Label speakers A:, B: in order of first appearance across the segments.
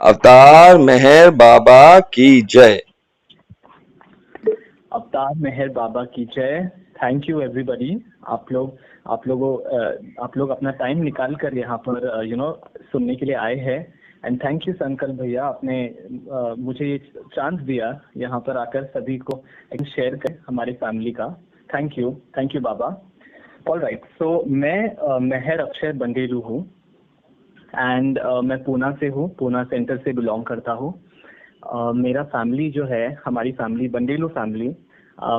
A: अवतार मेहर बाबा की जय।
B: अवतार मेहर बाबा की जय। Thank you everybody. आप लोग अपना टाइम निकाल कर यहाँ पर सुनने के लिए आए हैं। एंड थैंक यू संकल्प भैया, आपने मुझे ये चांस दिया यहाँ पर आकर सभी को शेयर कर हमारी फैमिली का। Thank you Baba. All right, so मैं मेहर अक्षय बंडेलू हूँ एंड मैं पूना से हूँ, पूना सेंटर से बिलोंग करता हूँ। मेरा फैमिली जो है, हमारी फैमिली बंडेलू फैमिली,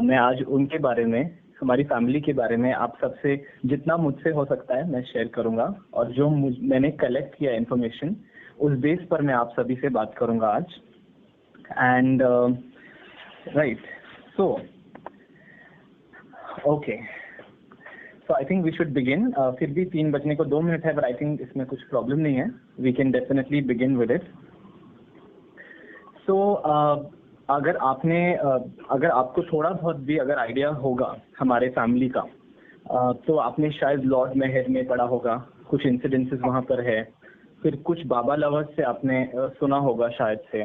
B: मैं आज उनके बारे में, हमारी फैमिली के बारे में आप सबसे जितना मुझसे हो सकता है मैं शेयर करूंगा। और जो मैंने कलेक्ट किया इन्फॉर्मेशन, उस बेस पर मैं आप सभी से बात करूंगा आज। And right, so okay, so I think we should begin. फिर भी 3 बजने को 2 मिनट है, बट आई थिंक इसमें कुछ प्रॉब्लम नहीं है। We can definitely begin with it. So अगर आपको थोड़ा बहुत भी अगर आइडिया होगा हमारे फैमिली का, तो आपने शायद लॉर्ड मेहर में पढ़ा होगा, कुछ इंसिडेंसेस वहाँ पर है। फिर कुछ बाबा लवर्स से आपने सुना होगा शायद से।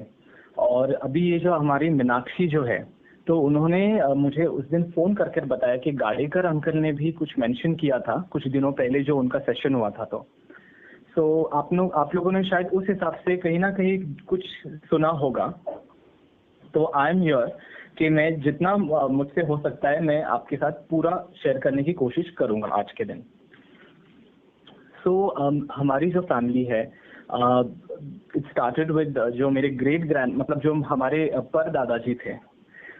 B: और अभी ये जो हमारी मीनाक्षी जो है, तो उन्होंने मुझे उस दिन फोन करके बताया कि गाड़ेकर अंकल ने भी कुछ मेंशन किया था कुछ दिनों पहले जो उनका सेशन हुआ था। तो आप लोगों ने शायद उस हिसाब से कहीं ना कहीं कुछ सुना होगा। तो आई एम हियर कि मैं जितना मुझसे हो सकता है मैं आपके साथ पूरा शेयर करने की कोशिश करूंगा आज के दिन। सो हमारी जो फैमिली है, इट स्टार्टेड विद जो मेरे मतलब जो हमारे पर दादाजी थे,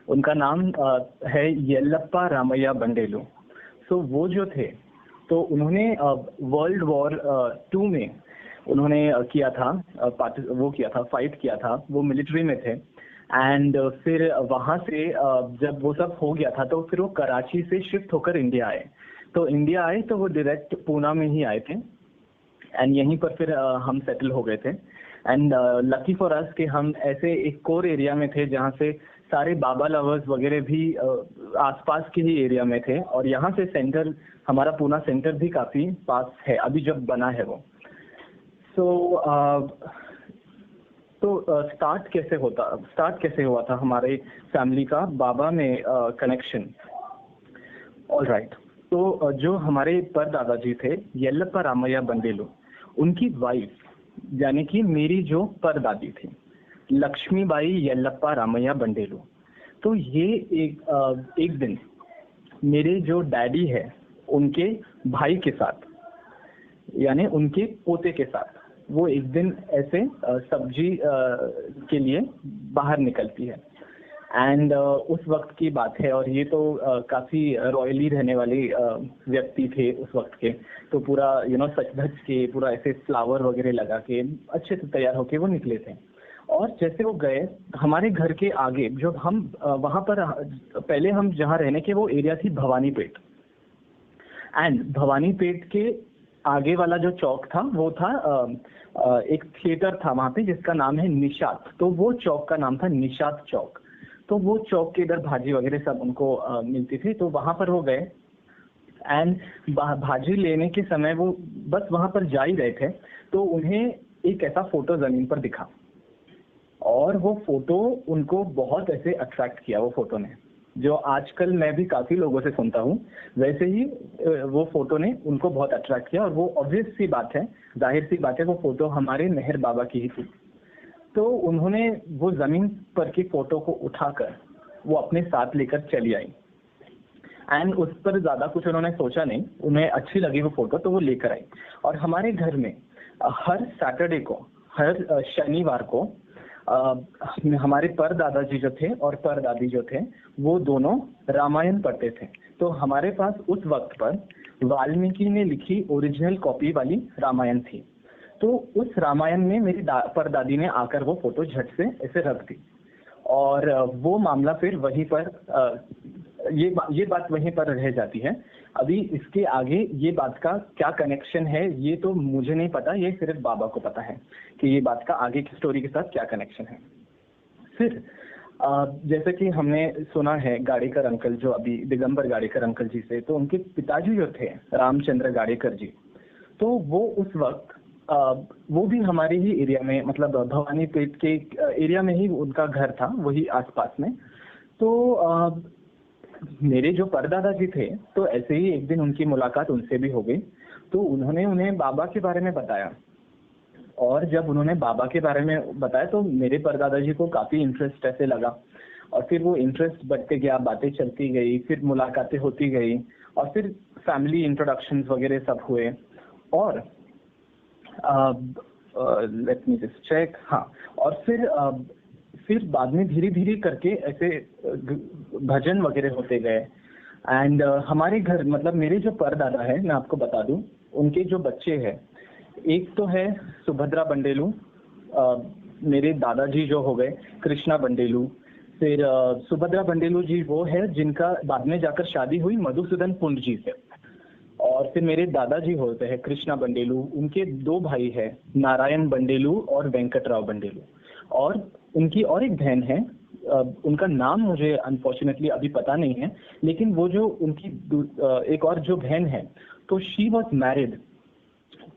B: उनका नाम है येल्लप्पा रामैया बंडेलू। सो वो जो थे, तो उन्होंने वर्ल्ड वॉर 2 में उन्होंने किया था, फाइट किया था, वो मिलिट्री में थे। एंड फिर वहाँ से जब वो सब हो गया था, तो फिर वो कराची से शिफ्ट होकर इंडिया आए। तो वो डायरेक्ट पूना में ही आए थे एंड यहीं पर फिर हम सेटल हो गए थे। एंड लकी फॉर अस कि हम ऐसे एक कोर एरिया में थे जहाँ से सारे बाबा लवर्स वगैरह भी आसपास के ही एरिया में थे। और यहाँ से सेंटर, हमारा पूना सेंटर भी काफी पास है, अभी जब बना है वो। स्टार्ट कैसे हुआ था हमारे फैमिली का बाबा में कनेक्शन। ऑल राइट, तो जो हमारे पर दादाजी थे येल्लप्पा रामैया बंडेलू, उनकी वाइफ यानी कि मेरी जो पर दादी थी लक्ष्मीबाई येल्लप्पा रामैया बंडेलू, तो ये एक दिन मेरे जो डैडी है उनके भाई के साथ, यानी उनके पोते के साथ, वो एक दिन ऐसे सब्जी के लिए बाहर निकलती है। एंड उस वक्त की बात है, और ये तो काफी रॉयली रहने वाले व्यक्ति थे उस वक्त के। तो पूरा सच धज के, पूरा ऐसे फ्लावर वगैरह लगा के अच्छे से तैयार होके वो निकले थे। और जैसे वो गए हमारे घर के आगे, जो हम वहां पर पहले हम जहाँ रहने के, वो एरिया थी भवानीपेट। एंड भवानीपेट के आगे वाला जो चौक था, वो था एक थिएटर था वहां पे जिसका नाम है निशात। तो वो चौक का नाम था निशात चौक। तो वो चौक के इधर भाजी वगैरह सब उनको मिलती थी। तो वहां पर वो गए एंड भाजी लेने के समय वो बस वहां पर जा ही रहे थे, तो उन्हें एक ऐसा फोटो जमीन पर दिखा। और वो फोटो उनको बहुत ऐसे अट्रैक्ट किया, वो फोटो ने, जो आजकल मैं भी काफी लोगों से सुनता हूँ, वैसे ही वो फोटो ने उनको बहुत अट्रैक्ट किया। और वो ऑब्वियस सी बात है, जाहिर सी बात है, वो फोटो हमारे मेहर बाबा की ही थी। तो उन्होंने वो जमीन पर की फोटो को उठाकर वो अपने साथ लेकर चली आई। एंड उस पर ज्यादा कुछ उन्होंने सोचा नहीं, उन्हें अच्छी लगी वो फोटो, तो वो लेकर आई। और हमारे घर में हर सैटरडे को, हर शनिवार को हमारे पर दादाजी जो थे और पर दादी जो थे, वो दोनों रामायण पढ़ते थे। तो हमारे पास उस वक्त पर वाल्मीकि ने लिखी ओरिजिनल कॉपी वाली रामायण थी। तो उस रामायण में मेरी पर दादी ने आकर वो फोटो झट से ऐसे रख दी। और वो मामला फिर वहीं पर ये बात वहीं पर रह जाती है। अभी इसके आगे ये बात का क्या कनेक्शन है ये तो मुझे नहीं पता, ये सिर्फ बाबा को पता है कि ये बात का आगे की स्टोरी के साथ क्या कनेक्शन है। फिर जैसे कि हमने सुना है गाड़ेकर अंकल, जो अभी दिगंबर गाड़ेकर अंकल जी से, तो उनके पिताजी जो थे रामचंद्र गाड़ेकर जी, तो वो उस वक्त वो भी हमारे ही एरिया में, मतलब भवानीपेट के एरिया में ही उनका घर था, वही आसपास में। तो मेरे जो परदादा जी थे, तो ऐसे ही एक दिन उनकी मुलाकात उनसे भी हो गई। तो उन्होंने उन्हें बाबा के बारे में बताया, और जब उन्होंने बाबा के बारे में बताया तो मेरे परदादा जी को काफी इंटरेस्ट ऐसे लगा, और फिर वो इंटरेस्ट बढ़ते गया, बातें चलती गई, फिर मुलाकातें होती गई, और फिर फैमिली इंट्रोडक्शंस वगैरह सब हुए। और लेट मी जस्ट चेक, हाँ, और फिर बाद में धीरे धीरे करके ऐसे भजन वगैरह होते गए। एंड हमारे घर, मतलब मेरे जो परदादा है, मैं आपको बता दूं, उनके जो बच्चे हैं, एक तो है सुभद्रा बंडेलू, मेरे दादाजी जो हो गए कृष्णा बंडेलू। फिर सुभद्रा बंडेलू जी वो है जिनका बाद में जाकर शादी हुई मधुसूदन पुंड जी से। और फिर मेरे दादाजी होते हैं कृष्णा बंडेलू, उनके दो भाई है, नारायण बंडेलू और वेंकटराव बंडेलू। और उनकी और एक बहन है, उनका नाम मुझे अनफॉर्चुनेटली अभी पता नहीं है, लेकिन वो जो उनकी एक और जो बहन है, तो she was married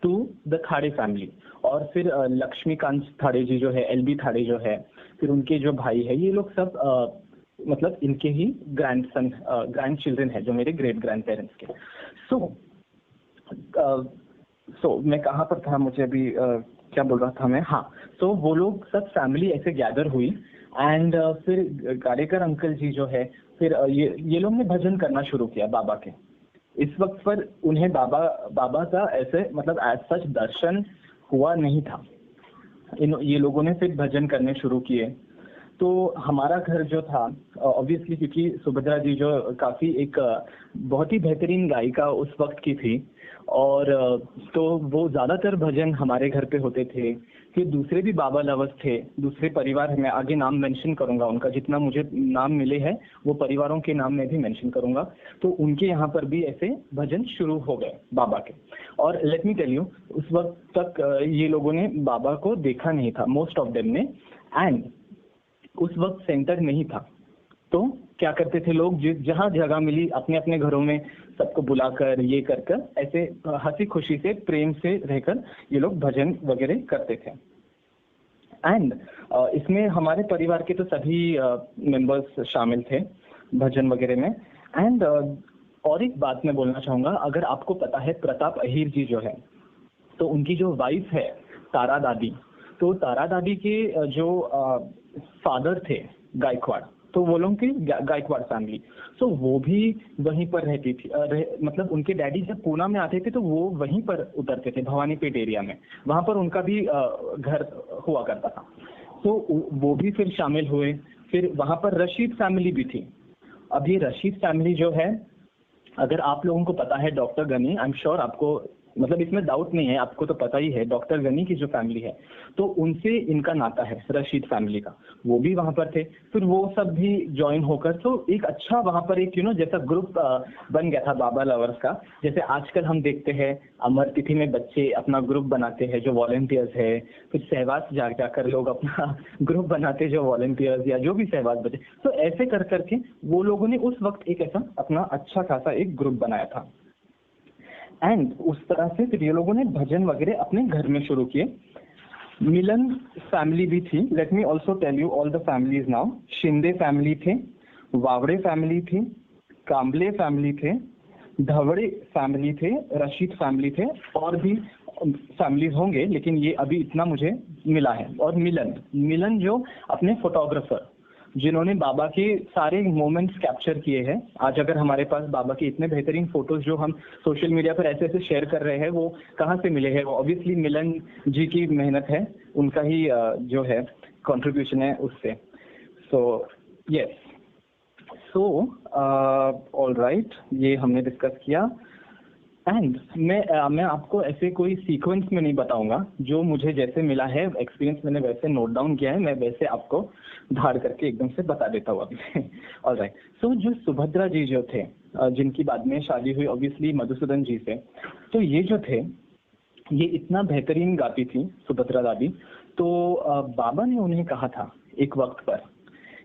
B: to the Thade family. और फिर लक्ष्मीकांत थाड़े जी जो है, एलबी थाड़े जो है, फिर उनके जो भाई है, ये लोग सब मतलब इनके ही ग्रैंड चिल्ड्रन है, जो मेरे ग्रेट ग्रैंड पेरेंट्स के। सो मैं कहाँ पर था, मुझे अभी क्या बोल रहा था मैं, हाँ। तो वो लोग सब फैमिली ऐसे गैदर हुई, एंड फिर गाड़ेकर अंकल जी जो है, फिर ये लोग ने भजन करना शुरू किया बाबा के। इस वक्त पर उन्हें बाबा का ऐसे मतलब एज सच दर्शन हुआ नहीं था। ये लोगों ने फिर भजन करने शुरू किए। तो हमारा घर जो था, ऑब्वियसली क्योंकि सुभद्रा जी जो काफी एक बहुत ही बेहतरीन गायिका उस वक्त की थी, और तो वो ज्यादातर भजन हमारे घर पे होते थे। फिर दूसरे भी बाबा लवर्स थे, दूसरे परिवार, मैं आगे नाम मेंशन करूंगा उनका, जितना मुझे नाम मिले हैं वो परिवारों के नाम मैं भी मेंशन करूंगा। तो उनके यहाँ पर भी ऐसे भजन शुरू हो गए बाबा के। और लेट मी टेल यू, उस वक्त तक ये लोगों ने बाबा को देखा नहीं था, मोस्ट ऑफ देम ने। एंड उस वक्त सेंटर नहीं था, तो क्या करते थे लोग, जहां जगह मिली अपने अपने घरों में सबको बुलाकर, ये कर कर ऐसे हंसी खुशी से प्रेम से रहकर ये लोग भजन वगैरह करते थे। एंड इसमें हमारे परिवार के तो सभी मेंबर्स शामिल थे भजन वगैरह में। एंड और एक बात मैं बोलना चाहूंगा, अगर आपको पता है प्रताप अहीर जी जो है, तो उनकी जो वाइफ है तारा दादी, तो तारा दादी के जो फादर थे गायकवाड़, तो वो लोग की गायकवाड़ फैमिली, तो वो भी वहीं पर रहती थी। मतलब उनके डैडी जब पूना में आते थे तो वो वहीं पर उतरते थे, भवानीपेट एरिया में, वहां पर उनका भी घर हुआ करता था। तो वो भी फिर शामिल हुए। फिर वहां पर रशीद फैमिली भी थी। अब ये रशीद फैमिली जो है, अगर आप लोगों को पता है doctor Ghani, I am sure आपको, मतलब इसमें डाउट नहीं है, आपको तो पता ही है डॉक्टर गनी की जो फैमिली है, तो उनसे इनका नाता है रशीद फैमिली का। वो भी वहां पर थे, फिर वो सब भी ज्वाइन होकर, तो एक अच्छा वहां पर एक जैसा ग्रुप बन गया था बाबा लवर्स का। जैसे आजकल हम देखते हैं अमर तिथि में बच्चे अपना ग्रुप बनाते हैं जो वॉलंटियर्स है, फिर सहवास जाकर लोग अपना ग्रुप बनाते हैं जो वॉलंटियर्स या जो भी सहवास बचे, तो ऐसे कर करके वो लोगों ने उस वक्त एक ऐसा अपना अच्छा खासा एक ग्रुप बनाया था। एंड उस तरह से फिर ये लोगों ने भजन वगैरह अपने घर में शुरू किए। मिलन फैमिली भी थी, let me also tell you all the families now. Shinde family थे, वावड़े फैमिली थी, कांबले फैमिली थे, धवड़े फैमिली थे, रशीद फैमिली थे, और भी फैमिलीज होंगे, लेकिन ये अभी इतना मुझे मिला है। और मिलन जो अपने फोटोग्राफर, जिन्होंने बाबा के सारे मोमेंट्स कैप्चर किए हैं। आज अगर हमारे पास बाबा के इतने बेहतरीन फोटोज जो हम सोशल मीडिया पर ऐसे ऐसे शेयर कर रहे हैं, वो कहाँ से मिले हैं? वो ऑब्वियसली मिलन जी की मेहनत है, उनका ही जो है कंट्रीब्यूशन है उससे। So yes, so all right, ये हमने डिस्कस किया। एंड मैं आपको ऐसे कोई सीक्वेंस में नहीं बताऊंगा, जो मुझे जैसे मिला है एक्सपीरियंस मैंने वैसे नोट डाउन किया है, मैं वैसे आपको धार करके एकदम से बता देता हूँ अभी। ऑलराइट, सो जो सुभद्रा जी जो थे, जिनकी बाद में शादी हुई ऑब्वियसली मधुसूदन जी से, तो ये जो थे, ये इतना बेहतरीन गाती थी सुभद्रा दादी। तो बाबा ने उन्हें कहा था एक वक्त पर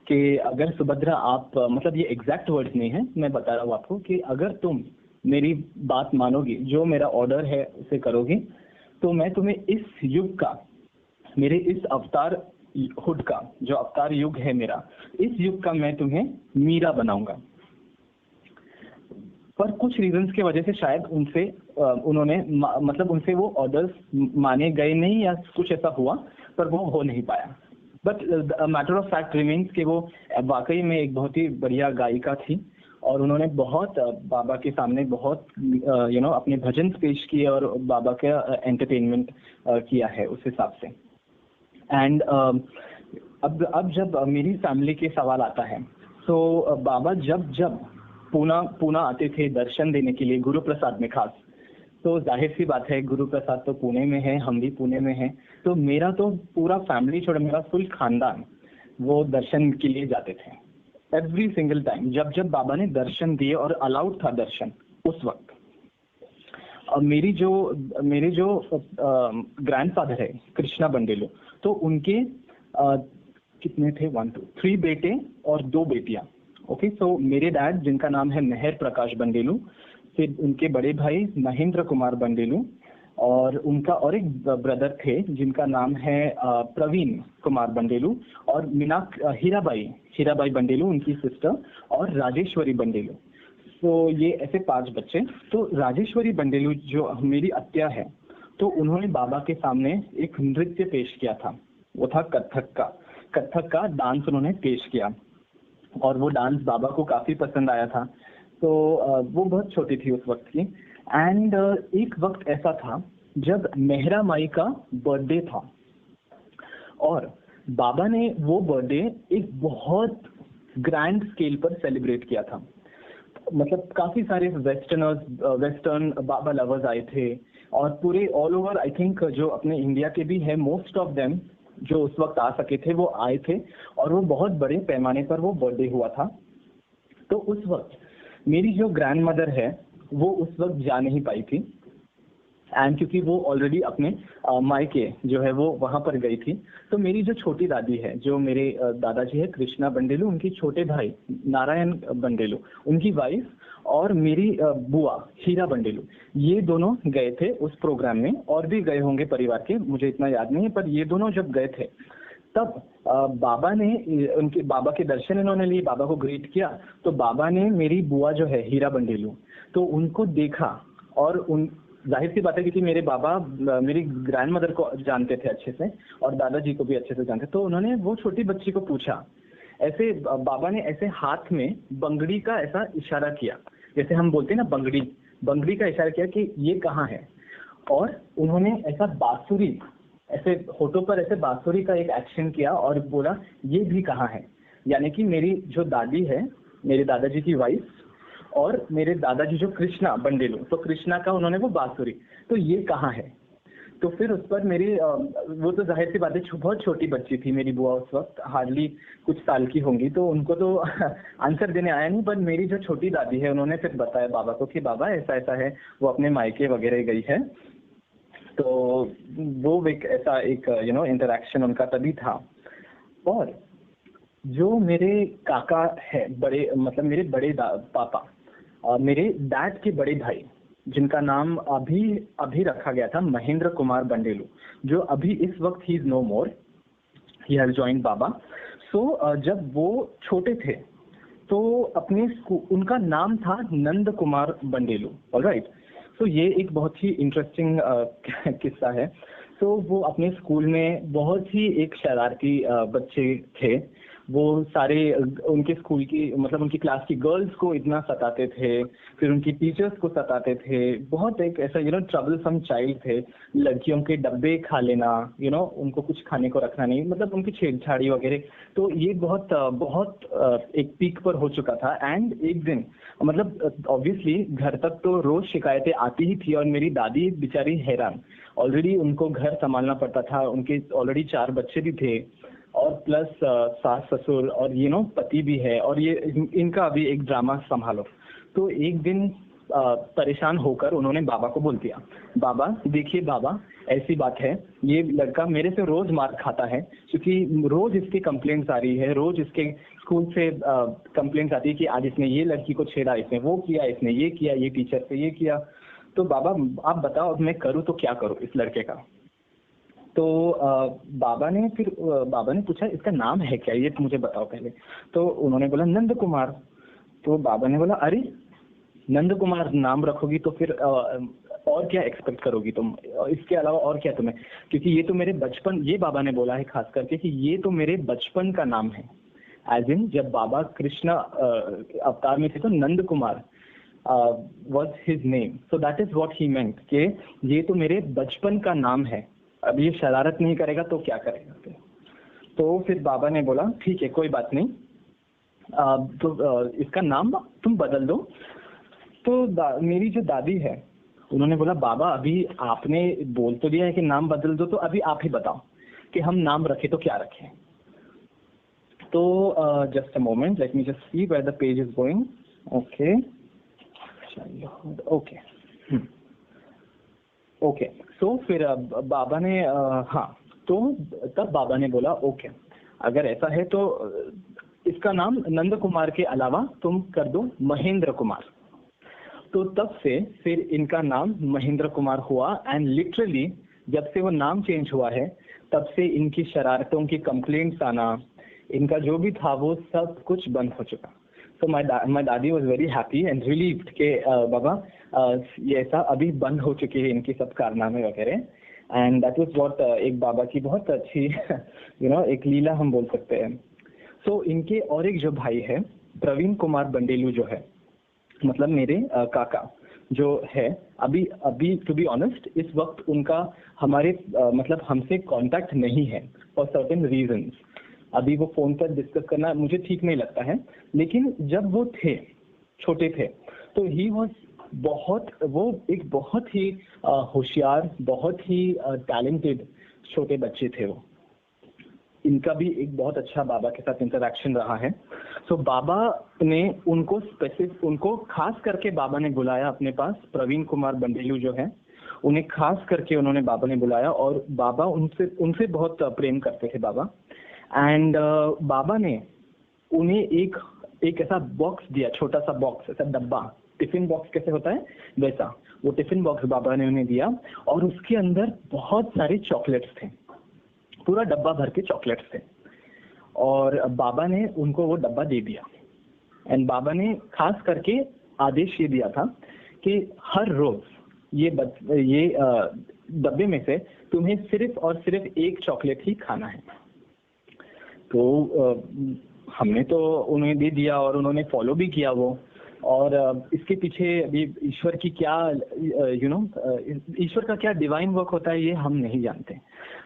B: कि अगर सुभद्रा आप, मतलब ये एग्जैक्ट वर्ड्स नहीं है, मैं बता रहा हूँ आपको, कि अगर तुम मेरी बात मानोगी, जो मेरा ऑर्डर है उसे करोगी, तो मैं तुम्हें इस युग का, मेरे इस अवतार हुड का, जो अवतार युग है मेरा, इस युग का मैं तुम्हें मीरा बनाऊंगा। पर कुछ रीजंस की वजह से शायद उनसे उन्होंने मतलब उनसे वो ऑर्डर्स माने गए नहीं या कुछ ऐसा हुआ, पर वो हो नहीं पाया। But matter of fact remains कि वो वाकई में एक बहुत ही बढ़िया गायिका थी और उन्होंने बहुत बाबा के सामने बहुत अपने भजन पेश किए और बाबा का एंटरटेनमेंट किया है उस हिसाब से। एंड अब जब मेरी फैमिली के सवाल आता है, तो बाबा जब जब पूना आते थे दर्शन देने के लिए, गुरु प्रसाद में खास, तो जाहिर सी बात है गुरु प्रसाद तो पुणे में है, हम भी पुणे में हैं, तो मेरा तो पूरा फैमिली छोड़ मेरा फुल खानदान वो दर्शन के लिए जाते थे एवरी सिंगल टाइम। जब जब बाबा ने दर्शन दिए और अलाउड था दर्शन उस वक्त, मेरे जो ग्रैंडफादर है कृष्णा बंडेलू, तो उनके कितने थे, 1 2 3 बेटे और 2 बेटियां। ओके, सो मेरे डैड जिनका नाम है मेहर प्रकाश बंडेलू, फिर उनके बड़े भाई महेंद्र कुमार बंडेलू, और उनका और एक ब्रदर थे जिनका नाम है प्रवीण कुमार बंडेलू, और हीराबाई बंडेलू उनकी सिस्टर, और राजेश्वरी बंडेलू। तो ये ऐसे 5 बच्चे। तो राजेश्वरी बंडेलू जो मेरी अत्या है, तो उन्होंने बाबा के सामने एक नृत्य पेश किया था, वो था कथक का डांस उन्होंने पेश किया, और वो डांस बाबा को काफी पसंद आया था। तो वो बहुत छोटी थी उस वक्त की। एंड एक वक्त ऐसा था जब मेहरा माई का बर्थडे था, और बाबा ने वो बर्थडे एक बहुत ग्रैंड स्केल पर सेलिब्रेट किया था। मतलब काफी सारे वेस्टर्न बाबा लवर्स आए थे, और पूरे ऑल ओवर आई थिंक जो अपने इंडिया के भी है, मोस्ट ऑफ देम जो उस वक्त आ सके थे वो आए थे, और वो बहुत बड़े पैमाने पर वो बर्थडे हुआ था। तो उस वक्त मेरी जो ग्रैंड मदर है वो उस वक्त जा नहीं पाई थी, एंड क्योंकि वो ऑलरेडी अपने मायके जो है वो वहां पर गई थी। तो मेरी जो छोटी दादी है, जो मेरे दादाजी है कृष्णा बंडेलू, उनकी छोटे भाई नारायण बंडेलू, उनकी वाइफ, और मेरी बुआ हीरा बंडेलू, ये दोनों गए थे उस प्रोग्राम में। और भी गए होंगे परिवार के, मुझे इतना याद नहीं है, पर ये दोनों जब गए थे तब बाबा ने उनके बाबा के दर्शन इन्होंने लिए, बाबा को ग्रीट किया। तो बाबा ने मेरी बुआ जो है हीरा बंडेलू, तो उनको देखा, और उन जाहिर सी बात है क्योंकि मेरे बाबा मेरी ग्रैंड मदर को जानते थे अच्छे से और दादाजी को भी अच्छे से जानते, तो उन्होंने वो छोटी बच्ची को पूछा, ऐसे बाबा ने ऐसे हाथ में बंगड़ी का ऐसा इशारा किया, जैसे हम बोलते हैं ना बंगड़ी का इशारा किया कि ये कहाँ है, और उन्होंने ऐसा बांसुरी, ऐसे होठों पर ऐसे बांसुरी का एक एक्शन किया और बोला ये भी कहाँ है। यानी कि मेरी जो दादी है, मेरे दादाजी की वाइफ, और मेरे दादाजी जो कृष्णा बंडेलू, तो कृष्णा का उन्होंने वो बांसुरी, तो ये कहाँ है। तो फिर उस पर मेरी वो तो जाहिर सी बात है बहुत छोटी बच्ची थी मेरी बुआ, उस वक्त हार्डली कुछ साल की होंगी, तो उनको तो आंसर देने आया नहीं। पर मेरी जो छोटी दादी है उन्होंने फिर बताया बाबा को कि बाबा ऐसा ऐसा है, वो अपने मायके वगैरह गई है। तो वो एक ऐसा एक इंटरेक्शन उनका तभी था। और जो मेरे काका है बड़े, मतलब मेरे बड़े पापा, मेरे डैड के बड़े भाई, जिनका नाम अभी रखा गया था महेंद्र कुमार बंडेलू, जो अभी इस वक्त he is no more, he has joined बाबा। सो जब वो छोटे थे तो अपने उनका नाम था नंद कुमार बंडेलू, ऑलराइट। सो ये एक बहुत ही इंटरेस्टिंग किस्सा है। तो वो अपने स्कूल में बहुत ही एक शरारती बच्चे थे। वो सारे उनके स्कूल की, मतलब उनकी क्लास की गर्ल्स को इतना सताते थे, फिर उनकी टीचर्स को सताते थे। बहुत एक ऐसा ट्रबलसम चाइल्ड थे। लड़कियों के डब्बे खा लेना, उनको कुछ खाने को रखना नहीं, मतलब उनकी छेड़छाड़ी वगैरह। तो ये बहुत एक पीक पर हो चुका था। एंड एक दिन, मतलब ऑब्वियसली घर तक तो रोज शिकायतें आती ही थी, और मेरी दादी बेचारी हैरान, ऑलरेडी उनको घर संभालना पड़ता था, उनके ऑलरेडी 4 बच्चे भी थे, और प्लस सास ससुर और पति भी है, और ये इनका अभी एक ड्रामा संभालो। तो एक दिन परेशान होकर उन्होंने बाबा को बोल दिया, बाबा देखिए बाबा, ऐसी बात है, ये लड़का मेरे से रोज मार खाता है, क्योंकि रोज इसकी कंप्लेंट्स आ रही है, रोज इसके स्कूल से कंप्लेंट्स आती है कि आज इसने ये लड़की को छेड़ा, इसने वो किया, इसने ये किया, ये टीचर से ये किया। तो बाबा आप बताओ अब मैं करूँ तो क्या करूँ इस लड़के का। तो बाबा ने पूछा इसका नाम है क्या, ये मुझे बताओ पहले। तो उन्होंने बोला नंद कुमार। तो बाबा ने बोला अरे नंद कुमार नाम रखोगी तो फिर और क्या एक्सपेक्ट करोगी तुम, इसके अलावा और क्या तुम्हें, क्योंकि ये तो मेरे बचपन, ये बाबा ने बोला है खास करके कि ये तो मेरे बचपन का नाम है। एज इन जब बाबा कृष्ण अवतार में थे तो Nand Kumar was his name, so that is what he meant कि ये तो मेरे बचपन का नाम है, अब ये शरारत नहीं करेगा तो क्या करेगा फिर। तो फिर बाबा ने बोला ठीक है कोई बात नहीं, इसका नाम तुम बदल दो। तो मेरी जो दादी है उन्होंने बोला बाबा अभी आपने बोल तो दिया है कि नाम बदल दो, तो अभी आप ही बताओ कि हम नाम रखें तो क्या रखें। तो just a moment, let me just see where the page is going. Okay okay okay, so फिर बाबा ने हाँ, तो तब बाबा ने बोला ओके अगर ऐसा है तो इसका नाम नंद कुमार के अलावा तुम कर दो महेंद्र कुमार। तो तब से फिर इनका नाम महेंद्र कुमार हुआ। एंड लिटरली जब से वो नाम चेंज हुआ है तब से इनकी शरारतों की कंप्लेंट्स आना, इनका जो भी था वो सब कुछ बंद हो चुका। तो माय दादी was very happy and relieved के बाबा ये ऐसा अभी बंद हो चुकी है इनकी सब कारनामे वगैरह। एंड दैट वाज व्हाट एक बाबा की बहुत अच्छी एक लीला हम बोल सकते हैं। सो इनके और एक जो भाई है प्रवीण कुमार बंडेलू जो है, मतलब मेरे काका जो है, अभी टू बी ऑनेस्ट इस वक्त उनका हमारे मतलब हमसे कांटेक्ट नहीं है फॉर सर्टेन रीजंस। अभी वो फोन पर डिस्कस करना मुझे ठीक नहीं लगता है, लेकिन जब वो थे छोटे थे तो ही वॉज वो एक बहुत ही होशियार, बहुत ही टैलेंटेड छोटे बच्चे थे वो। इनका भी एक बहुत अच्छा बाबा के साथ इंटरेक्शन रहा है। सो बाबा ने उनको खास करके बाबा ने बुलाया अपने पास, प्रवीण कुमार बंडेलू जो है उन्हें खास करके उन्होंने बाबा ने बुलाया और बाबा उनसे बहुत प्रेम करते थे बाबा। एंड बाबा ने उन्हें एक ऐसा बॉक्स दिया, छोटा सा बॉक्स, ऐसा डब्बा, टिफिन बॉक्स कैसे होता है वैसा, वो टिफिन बॉक्स बाबा ने उन्हें दिया और उसके अंदर बहुत सारे चॉकलेट्स थे, पूरा डब्बा भर के चॉकलेट्स थे। और बाबा ने उनको वो डब्बा दे दिया। एंड बाबा ने खास करके आदेश ये दिया था कि हर रोज ये डब्बे में से तुम्हें सिर्फ और सिर्फ एक चॉकलेट ही खाना है। तो हमने तो उन्हें दे दिया और उन्होंने फॉलो भी किया वो। और इसके पीछे अभी ईश्वर की क्या ईश्वर का क्या डिवाइन वर्क होता है ये हम नहीं जानते।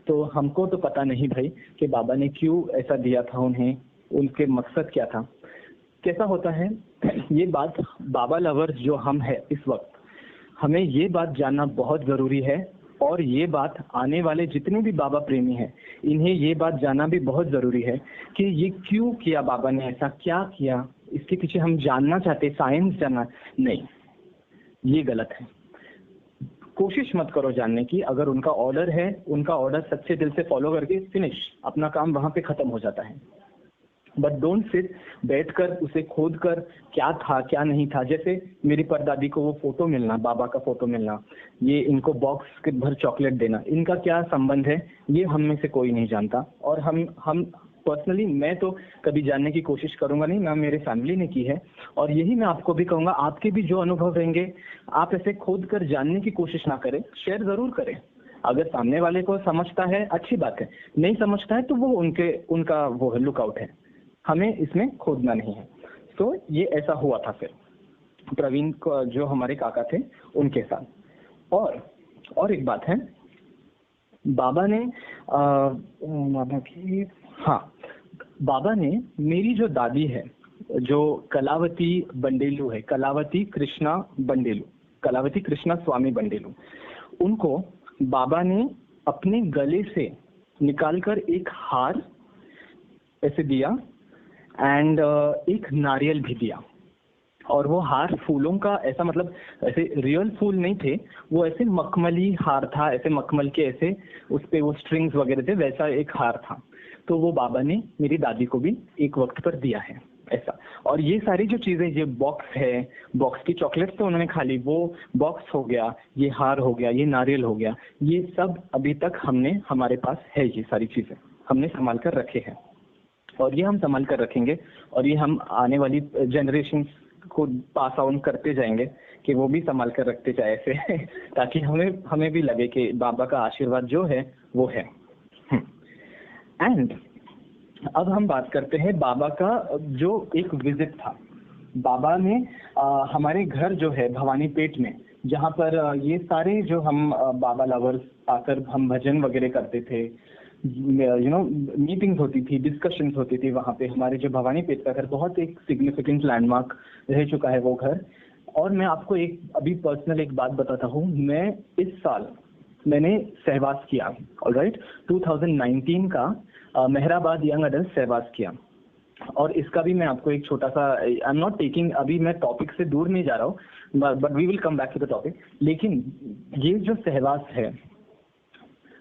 B: तो हमको तो पता नहीं भाई कि बाबा ने क्यों ऐसा दिया था उन्हें, उनके मकसद क्या था। कैसा होता है ये बात बाबा लवर्स जो हम है इस वक्त, हमें ये बात जानना बहुत जरूरी है और ये बात आने वाले जितने भी बाबा प्रेमी हैं इन्हें ये बात जानना भी बहुत जरूरी है कि ये क्यों किया बाबा ने, ऐसा क्या किया, इसके पीछे हम जानना चाहते, साइंस जानना नहीं, ये गलत है। कोशिश मत करो जानने की, अगर उनका ऑर्डर है उनका ऑर्डर सच्चे दिल से फॉलो करके फिनिश, अपना काम वहां पे खत्म हो जाता है। बट डोंट सिट बैठकर उसे खोद कर क्या था क्या नहीं था। जैसे मेरी परदादी को वो फोटो मिलना, बाबा का फोटो मिलना, ये इनको बॉक्स के भर चॉकलेट देना, इनका क्या संबंध है ये हम में से कोई नहीं जानता। और हम पर्सनली मैं तो कभी जानने की कोशिश करूंगा नहीं, ना मेरे फैमिली ने की है। और यही मैं आपको भी कहूंगा, आपके भी जो अनुभव रहेंगे आप ऐसे खोद कर जानने की कोशिश ना करें, शेयर जरूर करें। अगर सामने वाले को समझता है अच्छी बात है, नहीं समझता है तो वो उनका वो लुकआउट है, हमें इसमें खोदना नहीं है। तो ये ऐसा हुआ था फिर प्रवीण को जो हमारे काका थे उनके साथ। और एक बात है, बाबा ने मेरी जो दादी है जो कलावती बंडेलू है, कलावती कृष्णा स्वामी बंडेलू, उनको बाबा ने अपने गले से निकालकर एक हार ऐसे दिया एंड एक नारियल भी दिया। और वो हार फूलों का ऐसा, मतलब ऐसे रियल फूल नहीं थे, वो ऐसे मखमली हार था, ऐसे मखमल के ऐसे उस पे वो स्ट्रिंग्स वगैरह थे, वैसा एक हार था। तो वो बाबा ने मेरी दादी को भी एक वक्त पर दिया है। ऐसा। और ये सारी जो चीजें, ये बॉक्स है, बॉक्स की चॉकलेट्स तो उन्होंने खा ली, वो बॉक्स हो गया, ये हार हो गया, ये नारियल हो गया, ये सब अभी तक हमारे पास है, ये सारी चीजें हमने संभाल कर रखे हैं और ये हम संभाल कर रखेंगे और ये हम आने वाली जनरेशन को पास ऑन करते जाएंगे कि वो भी संभाल कर रखते जाए ऐसे ताकि हमें भी लगे कि बाबा का आशीर्वाद जो है वो है। एंड अब हम बात करते हैं बाबा का जो एक विजिट था। बाबा ने हमारे घर जो है भवानीपेट में, जहाँ पर ये सारे जो हम बाबा लवर्स आकर हम भजन वगैरह करते थे, मीटिंग्स होती थी, डिस्कशंस होती थी वहाँ पे। हमारे जो भवानीपेट का घर बहुत एक सिग्निफिकेंट लैंडमार्क रह चुका है वो घर। और मैं आपको अभी पर्सनल एक बात बताता हूँ। मैं इस साल मैंने सहवास किया, ऑलराइट, 2019 का मेहराबाद यंग अडल्ट सहवास किया। और इसका भी मैं आपको एक छोटा सा, आई एम नॉट टेकिंग, अभी मैं टॉपिक से दूर नहीं जा रहा हूँ, but we will come back to the topic. लेकिन ये जो सहवास है,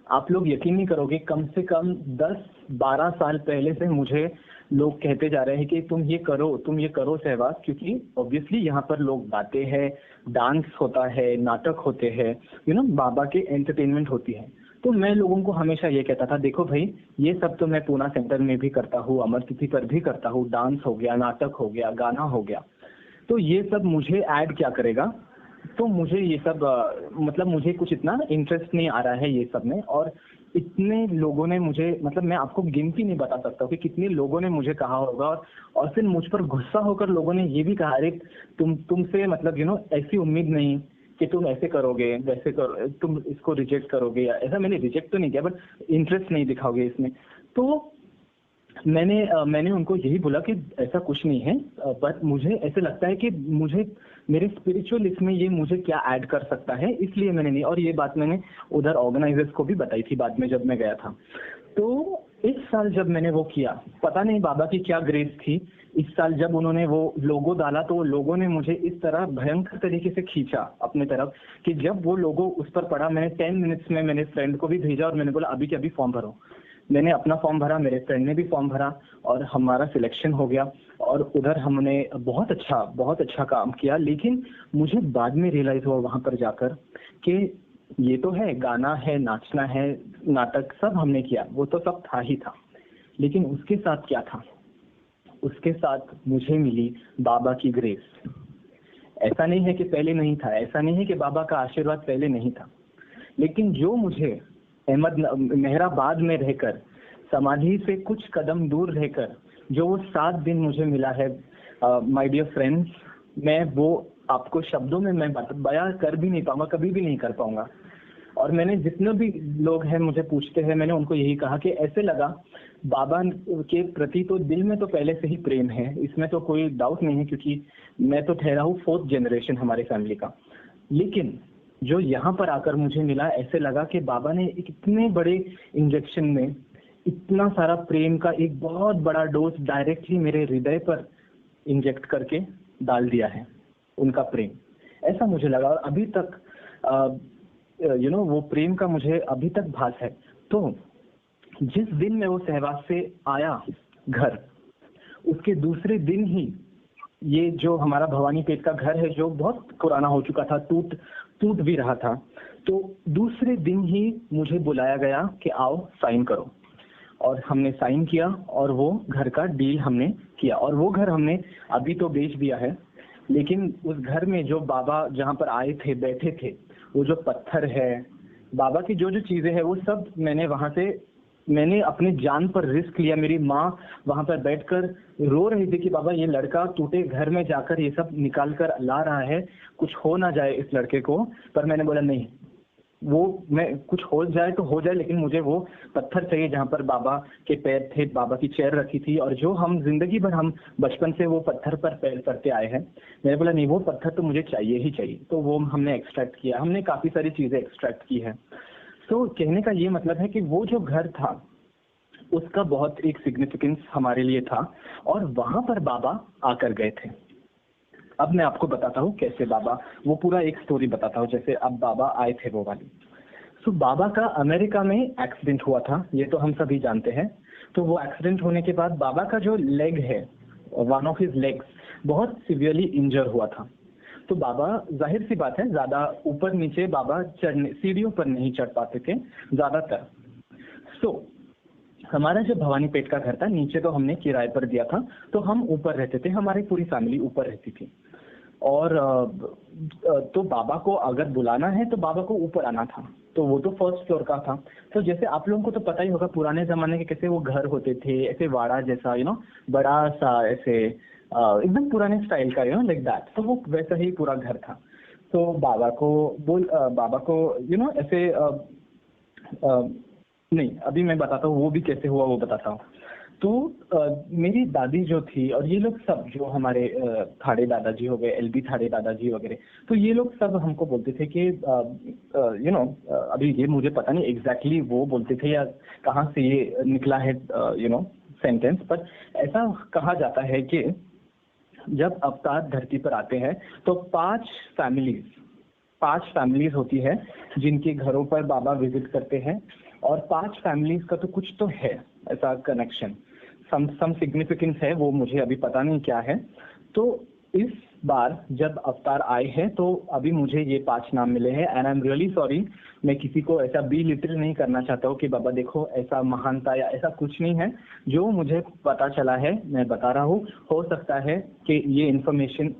B: आप लोग यकीन नहीं करोगे, कम से कम 10-12 साल पहले से मुझे लोग कहते जा रहे हैं कि तुम ये करो सहवास, क्योंकि ऑब्वियसली यहाँ पर लोग गाते हैं, डांस होता है, नाटक होते हैं, बाबा के एंटरटेनमेंट होती है। तो मैं लोगों को हमेशा ये कहता था, देखो भाई, ये सब तो मैं पूना सेंटर में भी करता हूँ, अमर तिथि पर भी करता हूँ, डांस हो गया, नाटक हो गया, गाना हो गया, तो ये सब मुझे ऐड क्या करेगा। तो मुझे ये सब मतलब मुझे कुछ इतना इंटरेस्ट नहीं आ रहा है ये सब में। और इतने लोगों ने मुझे, मतलब मैं आपको गिनती नहीं बता सकता कि कितने लोगों ने मुझे कहा होगा। और फिर मुझ पर गुस्सा होकर लोगों ने ये भी कहा, अरे तुमसे मतलब ऐसी उम्मीद नहीं कि तुम ऐसे करोगे, वैसे करो, तुम इसको रिजेक्ट करोगे, या ऐसा। मैंने रिजेक्ट तो नहीं किया, बट इंटरेस्ट नहीं दिखाओगे इसमें। तो मैंने उनको यही बोला कि ऐसा कुछ नहीं है, बट मुझे ऐसे लगता है कि मुझे मेरे स्पिरिचुअल इसमें ये मुझे क्या ऐड कर सकता है, इसलिए मैंने नहीं। और ये बात मैंने उधर ऑर्गेनाइजर्स को भी बताई थी बाद में जब मैं गया था। तो इस साल जब मैंने वो किया, पता नहीं बाबा की क्या ग्रेस थी, इस साल जब उन्होंने वो लोगो डाला तो लोगों ने मुझे इस तरह भयंकर तरीके से खींचा अपने तरफ कि जब वो लोगो उस पर पड़ा, मैंने 10 मिनट्स में मैंने फ्रेंड को भी भेजा और मैंने बोला अभी के अभी फॉर्म भरो। मैंने अपना फॉर्म भरा, मेरे फ्रेंड ने भी फॉर्म भरा और हमारा सिलेक्शन हो गया। और उधर हमने बहुत अच्छा काम किया। लेकिन मुझे बाद में रियलाइज हुआ वहां पर जाकर कि ये तो है, गाना है, नाचना है, नाटक सब हमने किया, वो तो सब था ही था, लेकिन उसके साथ क्या था, उसके साथ मुझे मिली बाबा की ग्रेस। ऐसा नहीं है कि पहले नहीं था, ऐसा नहीं है कि बाबा का आशीर्वाद पहले नहीं था, लेकिन जो मुझे मेहराबाद में रहकर, समाधि से कुछ कदम दूर रहकर जो वो 7 दिन मुझे मिला है, माय डियर फ्रेंड्स, मैं वो आपको शब्दों में मैं बयां कर भी नहीं पाऊंगा, कभी भी नहीं कर पाऊंगा। और मैंने जितने भी लोग हैं मुझे पूछते हैं, मैंने उनको यही कहा कि ऐसे लगा बाबा के प्रति तो दिल में तो पहले से ही प्रेम है, इसमें तो कोई डाउट नहीं है, क्योंकि मैं तो ठहरा हूँ 4th जनरेशन हमारी फैमिली का। लेकिन जो यहाँ पर आकर मुझे मिला, ऐसे लगा कि बाबा ने एक इतने बड़े इंजेक्शन में इतना सारा प्रेम का एक बहुत बड़ा डोज डायरेक्टली मेरे हृदय पर इंजेक्ट करके डाल दिया है, उनका प्रेम। ऐसा मुझे लगा और अभी तक वो प्रेम का मुझे अभी तक भास है। तो जिस दिन मैं वो सहवास से आया घर, उसके दूसरे दिन ही ये जो हमारा भवानीपेट का घर है, जो बहुत पुराना हो चुका था, टूट भी रहा था, तो दूसरे दिन ही मुझे बुलाया गया कि आओ साइन करो। और हमने साइन किया और वो घर का डील हमने किया। और वो घर हमने अभी तो बेच दिया है, लेकिन उस घर में जो बाबा जहाँ पर आए थे, बैठे थे, वो जो पत्थर है, बाबा की जो जो चीजें हैं, वो सब मैंने अपने जान पर रिस्क लिया। मेरी माँ वहां पर बैठकर रो रही थी कि बाबा ये लड़का टूटे घर में जाकर ये सब निकाल कर ला रहा है, कुछ हो ना जाए इस लड़के को। पर मैंने बोला नहीं, वो मैं कुछ हो जाए तो हो जाए, लेकिन मुझे वो पत्थर चाहिए जहाँ पर बाबा के पैर थे, बाबा की चेयर रखी थी, और जो हम जिंदगी भर हम बचपन से वो पत्थर पर पैर करते आए हैं। मैंने बोला नहीं, वो पत्थर तो मुझे चाहिए ही चाहिए। तो वो हमने एक्सट्रैक्ट किया, हमने काफी सारी चीजें एक्सट्रैक्ट की है। तो कहने का ये मतलब है कि वो जो घर था उसका बहुत एक सिग्निफिकेंस हमारे लिए था, और वहां पर बाबा आकर गए थे। अब मैं आपको बताता हूँ कैसे बाबा, वो पूरा एक स्टोरी बताता हूँ जैसे अब बाबा आए थे वो वाली। सो बाबा का अमेरिका में एक्सीडेंट हुआ था, ये तो हम सभी जानते हैं। तो वो एक्सीडेंट होने के बाद बाबा का जो लेग है वन ऑफ हिज लेग्स बहुत सिवियरली इंजर हुआ था। तो बाबा, जाहिर सी बात है, ज्यादा ऊपर नीचे बाबा चढ़ने, सीढ़ियों पर नहीं चढ़ पाते थे ज्यादातर। सो हमारा जो भवानीपेट का घर था, नीचे तो हमने किराए पर दिया था, तो हम ऊपर रहते थे, हमारी पूरी फैमिली ऊपर रहती थी। और तो बाबा को अगर बुलाना है तो बाबा को ऊपर आना था, तो वो तो फर्स्ट फ्लोर का था। तो जैसे आप लोगों को तो पता ही होगा पुराने जमाने के कैसे वो घर होते थे, ऐसे वाड़ा जैसा, बड़ा सा, ऐसे एकदम पुराने स्टाइल का, लाइक दैट। तो वो वैसा ही पूरा घर था। तो बाबा को ऐसे नहीं, अभी मैं बताता हूँ वो भी कैसे हुआ, वो बताता हूँ। तो मेरी दादी जो थी और ये लोग सब, जो हमारे थाड़े दादाजी हो गए, एलबी थाड़े दादाजी वगैरह, तो ये लोग सब हमको बोलते थे कि अभी ये मुझे पता नहीं एग्जैक्टली वो बोलते थे या कहाँ से ये निकला है सेंटेंस, पर ऐसा कहा जाता है कि जब अवतार धरती पर आते हैं तो 5 फैमिलीज होती है जिनके घरों पर बाबा विजिट करते हैं, और 5 फैमिलीज का तो कुछ तो है ऐसा कनेक्शन, सम सिग्निफिकेंस है, वो मुझे अभी पता नहीं क्या है। तो इस बार जब अवतार आए हैं तो अभी मुझे ये 5 नाम मिले हैं, and I am really sorry. मैं किसी को ऐसा बी लिटिल नहीं करना चाहता हूँ कि बाबा देखो ऐसा महानता या ऐसा कुछ नहीं है। जो मुझे पता चला है मैं बता रहा हूँ। हो सकता है कि ये इन्फॉर्मेशन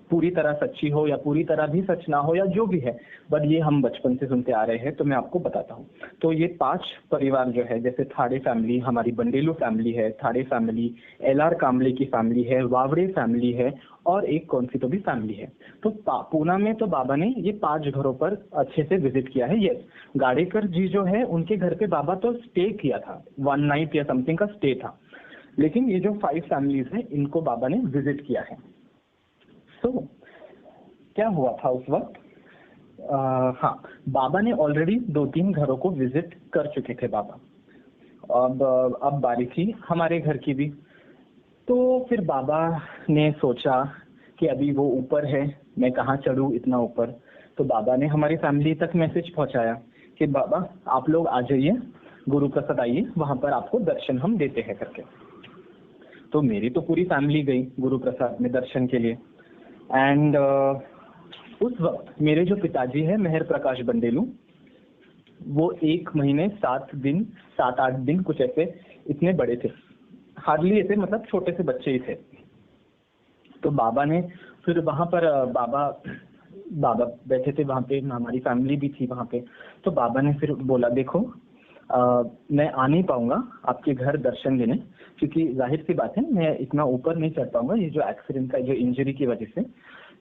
B: पूरी तरह सच्ची हो या पूरी तरह भी सच ना हो या जो भी है, बट ये हम बचपन से सुनते आ रहे हैं, तो मैं आपको बताता हूँ। तो ये 5 परिवार जो है, जैसे थाड़े फैमिली, हमारी बंडेलू फैमिली है, थाड़े फैमिली, एलआर कामले की फैमिली है, वावड़े फैमिली है, और एक कौन सी तो भी फैमिली है। तो पूना में तो बाबा ने ये 5 घरों पर अच्छे से विजिट किया है। यस, गाड़ेकर जी जो है उनके घर पे बाबा तो स्टे किया था, 1 नाइट या समथिंग का स्टे था, लेकिन ये जो 5 फैमिलीज है इनको बाबा ने विजिट किया है। तो क्या हुआ था उस वक्त, हाँ, बाबा ने ऑलरेडी 2-3 घरों को विजिट कर चुके थे बाबा। अब बारी थी हमारे घर की भी। तो फिर बाबा ने सोचा कि अभी वो ऊपर है, मैं कहाँ चढ़ूँ इतना ऊपर। तो बाबा ने हमारी फैमिली तक मैसेज पहुंचाया कि बाबा आप लोग आ जाइए, गुरु प्रसाद आइए, वहां पर आपको दर्शन हम देते हैं करके। तो मेरी तो पूरी फैमिली गई गुरु प्रसाद में दर्शन के लिए। एंड उस वक्त मेरे जो पिताजी है मेहर प्रकाश बंडेलू, वो 1 महीने 7-8 दिन कुछ ऐसे, इतने बड़े थे, हार्डली ऐसे, मतलब छोटे से बच्चे ही थे। तो बाबा ने फिर वहां पर बाबा बैठे थे वहां पे, हमारी फैमिली भी थी वहां पे। तो बाबा ने फिर बोला देखो मैं आ नहीं पाऊंगा आपके घर दर्शन देने, क्योंकि जाहिर सी बात है मैं इतना ऊपर नहीं चढ़ पाऊंगा, ये जो एक्सीडेंट का, जो इंजरी की वजह से।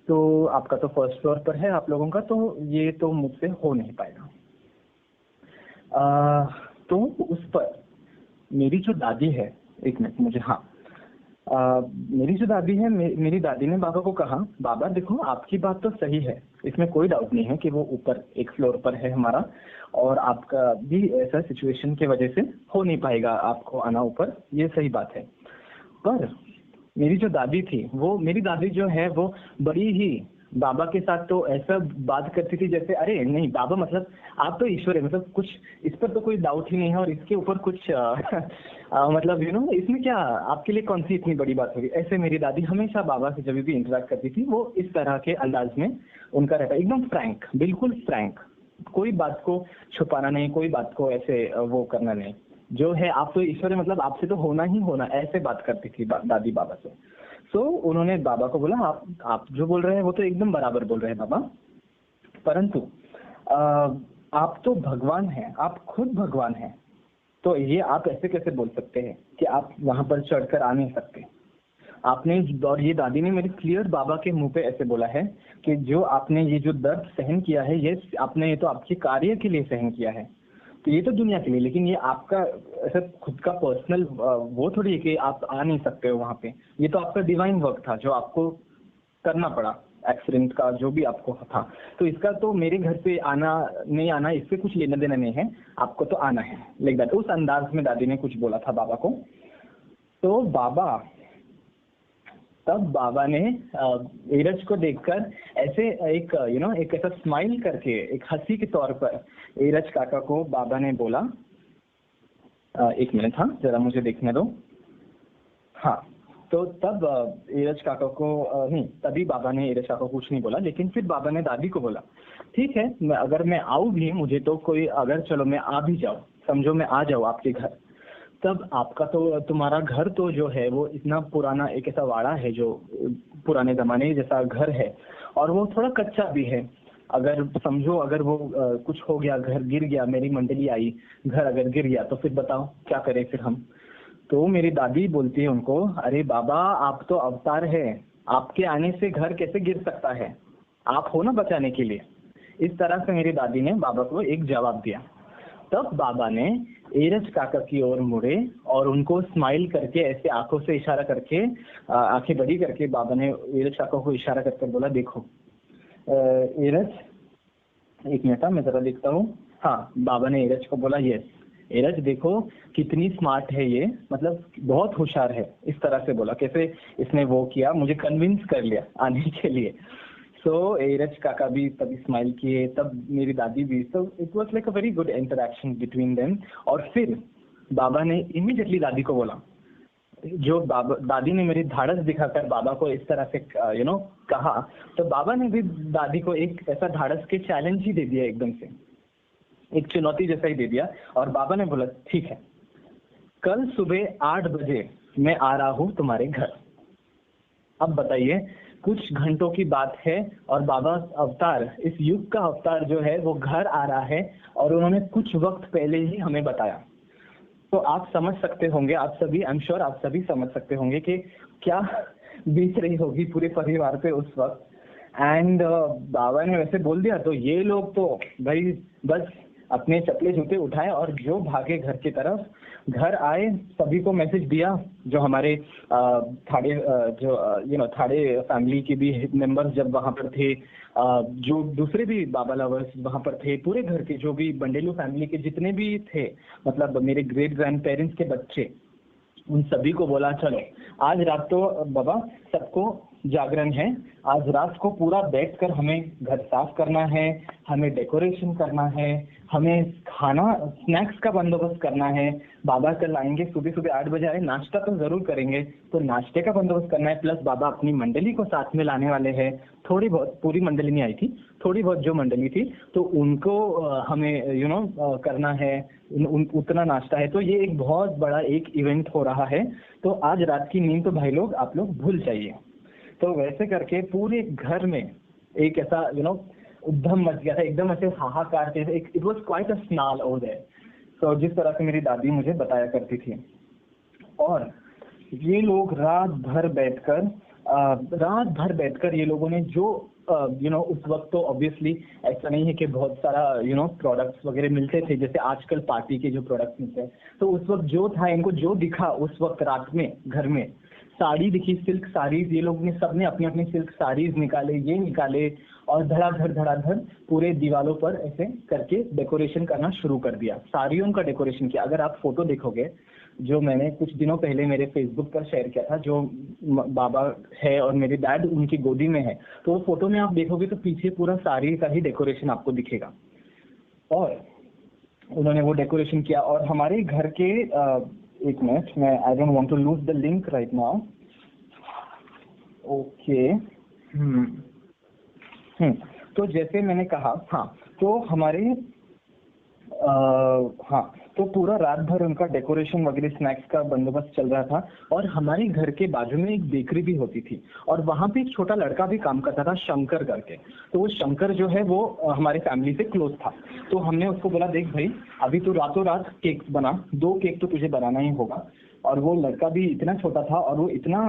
B: तो आपका तो फर्स्ट फ्लोर पर है आप लोगों का, तो ये तो मुझसे हो नहीं पाएगा। तो उस पर मेरी जो दादी है, एक मिनट मुझे, हाँ, मेरी जो दादी है, मेरी दादी ने बाबा को कहा, बाबा देखो आपकी बात तो सही है, इसमें कोई डाउट नहीं है कि वो ऊपर एक फ्लोर पर है हमारा, और आपका भी ऐसा सिचुएशन की वजह से हो नहीं पाएगा आपको आना ऊपर, ये सही बात है। पर मेरी जो दादी थी, वो मेरी दादी जो है वो बड़ी ही बाबा के साथ तो ऐसा बात करती थी जैसे अरे नहीं बाबा, मतलब आप तो ईश्वर है, मतलब कुछ इस पर तो कोई डाउट ही नहीं है, और इसके ऊपर कुछ मतलब इसमें क्या आपके लिए कौन सी इतनी बड़ी बात होगी। ऐसे मेरी दादी हमेशा बाबा से जब भी इंटरेक्ट करती थी वो इस तरह के अंदाज में उनका रहता, एकदम फ्रैंक, बिल्कुल फ्रैंक, कोई बात को छुपाना नहीं, कोई बात को ऐसे वो करना नहीं, जो है आप तो ईश्वर है, मतलब आपसे तो होना ही होना, ऐसे बात करती थी दादी बाबा से। तो उन्होंने बाबा को बोला आप जो बोल रहे हैं वो तो एकदम बराबर बोल रहे हैं बाबा, परंतु आप तो भगवान हैं, आप खुद भगवान हैं, तो ये आप ऐसे कैसे बोल सकते हैं कि आप वहां पर चढ़कर आ नहीं सकते। आपने, और ये दादी ने मेरे क्लियर बाबा के मुंह पे ऐसे बोला है कि जो आपने ये जो दर्द सहन किया है, ये आपने, ये तो आपके कार्य के लिए सहन किया है, तो ये तो दुनिया के लिए, लेकिन ये आपका ऐसा खुद का पर्सनल वो थोड़ी है कि आप आ नहीं सकते हो वहां पे, ये तो आपका डिवाइन वर्क था जो आपको करना पड़ा, एक्सीडेंट का जो भी आपको था, तो इसका तो मेरे घर पे आना नहीं आना इससे कुछ लेना देना नहीं है, आपको तो आना है, लाइक दैट। उस अंदाज में दादी ने कुछ बोला था बाबा को। तो बाबा ने नीरज को देखकर ऐसे एक एक ऐसा स्माइल करके, एक हंसी के तौर पर नीरज काका को बाबा ने बोला, एक मिनट, हाँ जरा मुझे देखने दो, हाँ, तो तब नीरज काका को नहीं, तभी बाबा ने नीरज काका को कुछ नहीं बोला, लेकिन फिर बाबा ने दादी को बोला ठीक है, अगर मैं आऊँ भी, मुझे तो कोई, अगर चलो मैं आ भी जाऊँ, समझो मैं आ जाऊँ आपके घर, तब आपका तो, तुम्हारा घर तो जो है वो इतना पुराना एक ऐसा वाड़ा है जो पुराने जमाने जैसा घर है, और वो थोड़ा कच्चा भी है। अगर समझो अगर वो कुछ हो गया, घर गिर गया, मेरी मंडली आई, घर अगर गिर गया तो फिर बताओ क्या करें फिर हम। तो मेरी दादी बोलती है उनको, अरे बाबा आप तो अवतार है, आपके आने से घर कैसे गिर सकता है, आप हो ना बचाने के लिए। इस तरह से मेरी दादी ने बाबा को एक जवाब दिया। तब बाबा ने एरज काका की ओर मुड़े और उनको स्माइल करके, ऐसे आंखों से इशारा करके, आंखें बड़ी करके बाबा ने एरज काका को इशारा करके बोला, देखो एरज, एक मिनट मैं जरा देखता हूँ। हाँ, बाबा ने एरज को बोला, यस एरज देखो कितनी स्मार्ट है ये, मतलब बहुत होशियार है, इस तरह से बोला। कैसे इसने वो किया, मुझे कन्विंस कर लिया आने के लिए। सो एरज काका भी तभी स्माइल किए, तब मेरी दादी भी। So it was like a very good interaction between them. और फिर बाबा ने इमीडिएटली दादी को बोला, जो बाबा, दादी ने मेरी धाड़स दिखाकर बाबा को इस तरह से कहा, तो बाबा ने भी दादी को एक ऐसा धाड़स के चैलेंज ही दे दिया, एकदम से एक चुनौती जैसा ही दे दिया। और बाबा ने बोला ठीक है, कल सुबह 8 बजे मैं आ रहा हूँ तुम्हारे घर। अब बताइए, कुछ घंटों की बात है और बाबा अवतार, इस युग का अवतार जो है वो घर आ रहा है, और उन्होंने कुछ वक्त पहले ही हमें बताया। तो आप समझ सकते होंगे, आप सभी, आई एम श्योर आप सभी समझ सकते होंगे कि क्या बीत रही होगी पूरे परिवार पे उस वक्त। एंड बाबा ने वैसे बोल दिया तो ये लोग तो भाई बस अपने चपले जूते उठाए और जो भागे घर की तरफ। घर आए, सभी को मैसेज दिया, जो हमारे थाड़े थाड़े फैमिली के भी मेंबर्स जब वहां पर थे, जो दूसरे भी बाबा लवर्स वहां पर थे, पूरे घर के जो भी बंडेलू फैमिली के जितने भी थे, मतलब मेरे ग्रेट ग्रैंड पेरेंट्स के बच्चे, उन सभी को बोला चलो आज रात तो बाबा सबको जागरण है, आज रात को पूरा बैठकर हमें घर साफ करना है, हमें डेकोरेशन करना है, हमें खाना स्नैक्स का बंदोबस्त करना है। बाबा कल आएंगे, सुबह सुबह 8 बजे आए, नाश्ता तो जरूर करेंगे, तो नाश्ते का बंदोबस्त करना है। प्लस बाबा अपनी मंडली को साथ में लाने वाले हैं, थोड़ी बहुत, पूरी मंडली नहीं आई थी, थोड़ी बहुत जो मंडली थी, तो उनको हमें करना है, उतना नाश्ता है। तो ये एक बहुत बड़ा एक इवेंट हो रहा है। तो आज रात की नींद तो भाई लोग आप लोग भूल जाइए। तो वैसे करके पूरे घर में एक ऐसा उद्यम मच गया था, एकदम ऐसे हाहाकार थे, it was quite a snarl over there. तो जिस तरह से मेरी दादी मुझे बताया करती थी, और ये लोग रात भर बैठकर ये लोगों ने जो उस वक्त तो ऑब्वियसली ऐसा नहीं है कि बहुत सारा प्रोडक्ट्स वगैरह मिलते थे जैसे आजकल पार्टी के जो प्रोडक्ट्स मिलते हैं। तो उस वक्त जो था, इनको जो दिखा उस वक्त रात में घर में, साड़ी दिखी, सिल्क साड़ीज, ये लोग ने सबने अपनी अपनी सिल्क साड़ीज निकाले, ये निकाले, और धड़ाधड़ पूरे दीवारों पर ऐसे करके डेकोरेशन करना शुरू कर दिया, साड़ियों का डेकोरेशन किया। अगर आप फोटो देखोगे, जो मैंने कुछ दिनों पहले मेरे फेसबुक पर शेयर किया था, जो बाबा है और मेरे डैड उनकी गोदी में है, तो वो फोटो में आप देखोगे तो पीछे पूरा साड़ी का ही डेकोरेशन आपको दिखेगा। और उन्होंने वो डेकोरेशन किया, और हमारे घर के एक मिनट, मैं I don't want to lose the link right now. Okay, तो जैसे मैंने कहा, हाँ, तो हमारे हाँ, तो पूरा रात भर उनका डेकोरेशन वगैरह स्नैक्स का बंदोबस्त चल रहा था। और हमारे घर के बाजू में एक बेकरी भी होती थी, और वहां पे एक छोटा लड़का भी काम करता था, शंकर करके। तो वो शंकर जो है वो हमारे फैमिली से क्लोज था। तो हमने उसको बोला, देख भाई, अभी तो रातों रात केक बना, 2 केक तो तुझे बनाना ही होगा। और वो लड़का भी इतना छोटा था, और वो इतना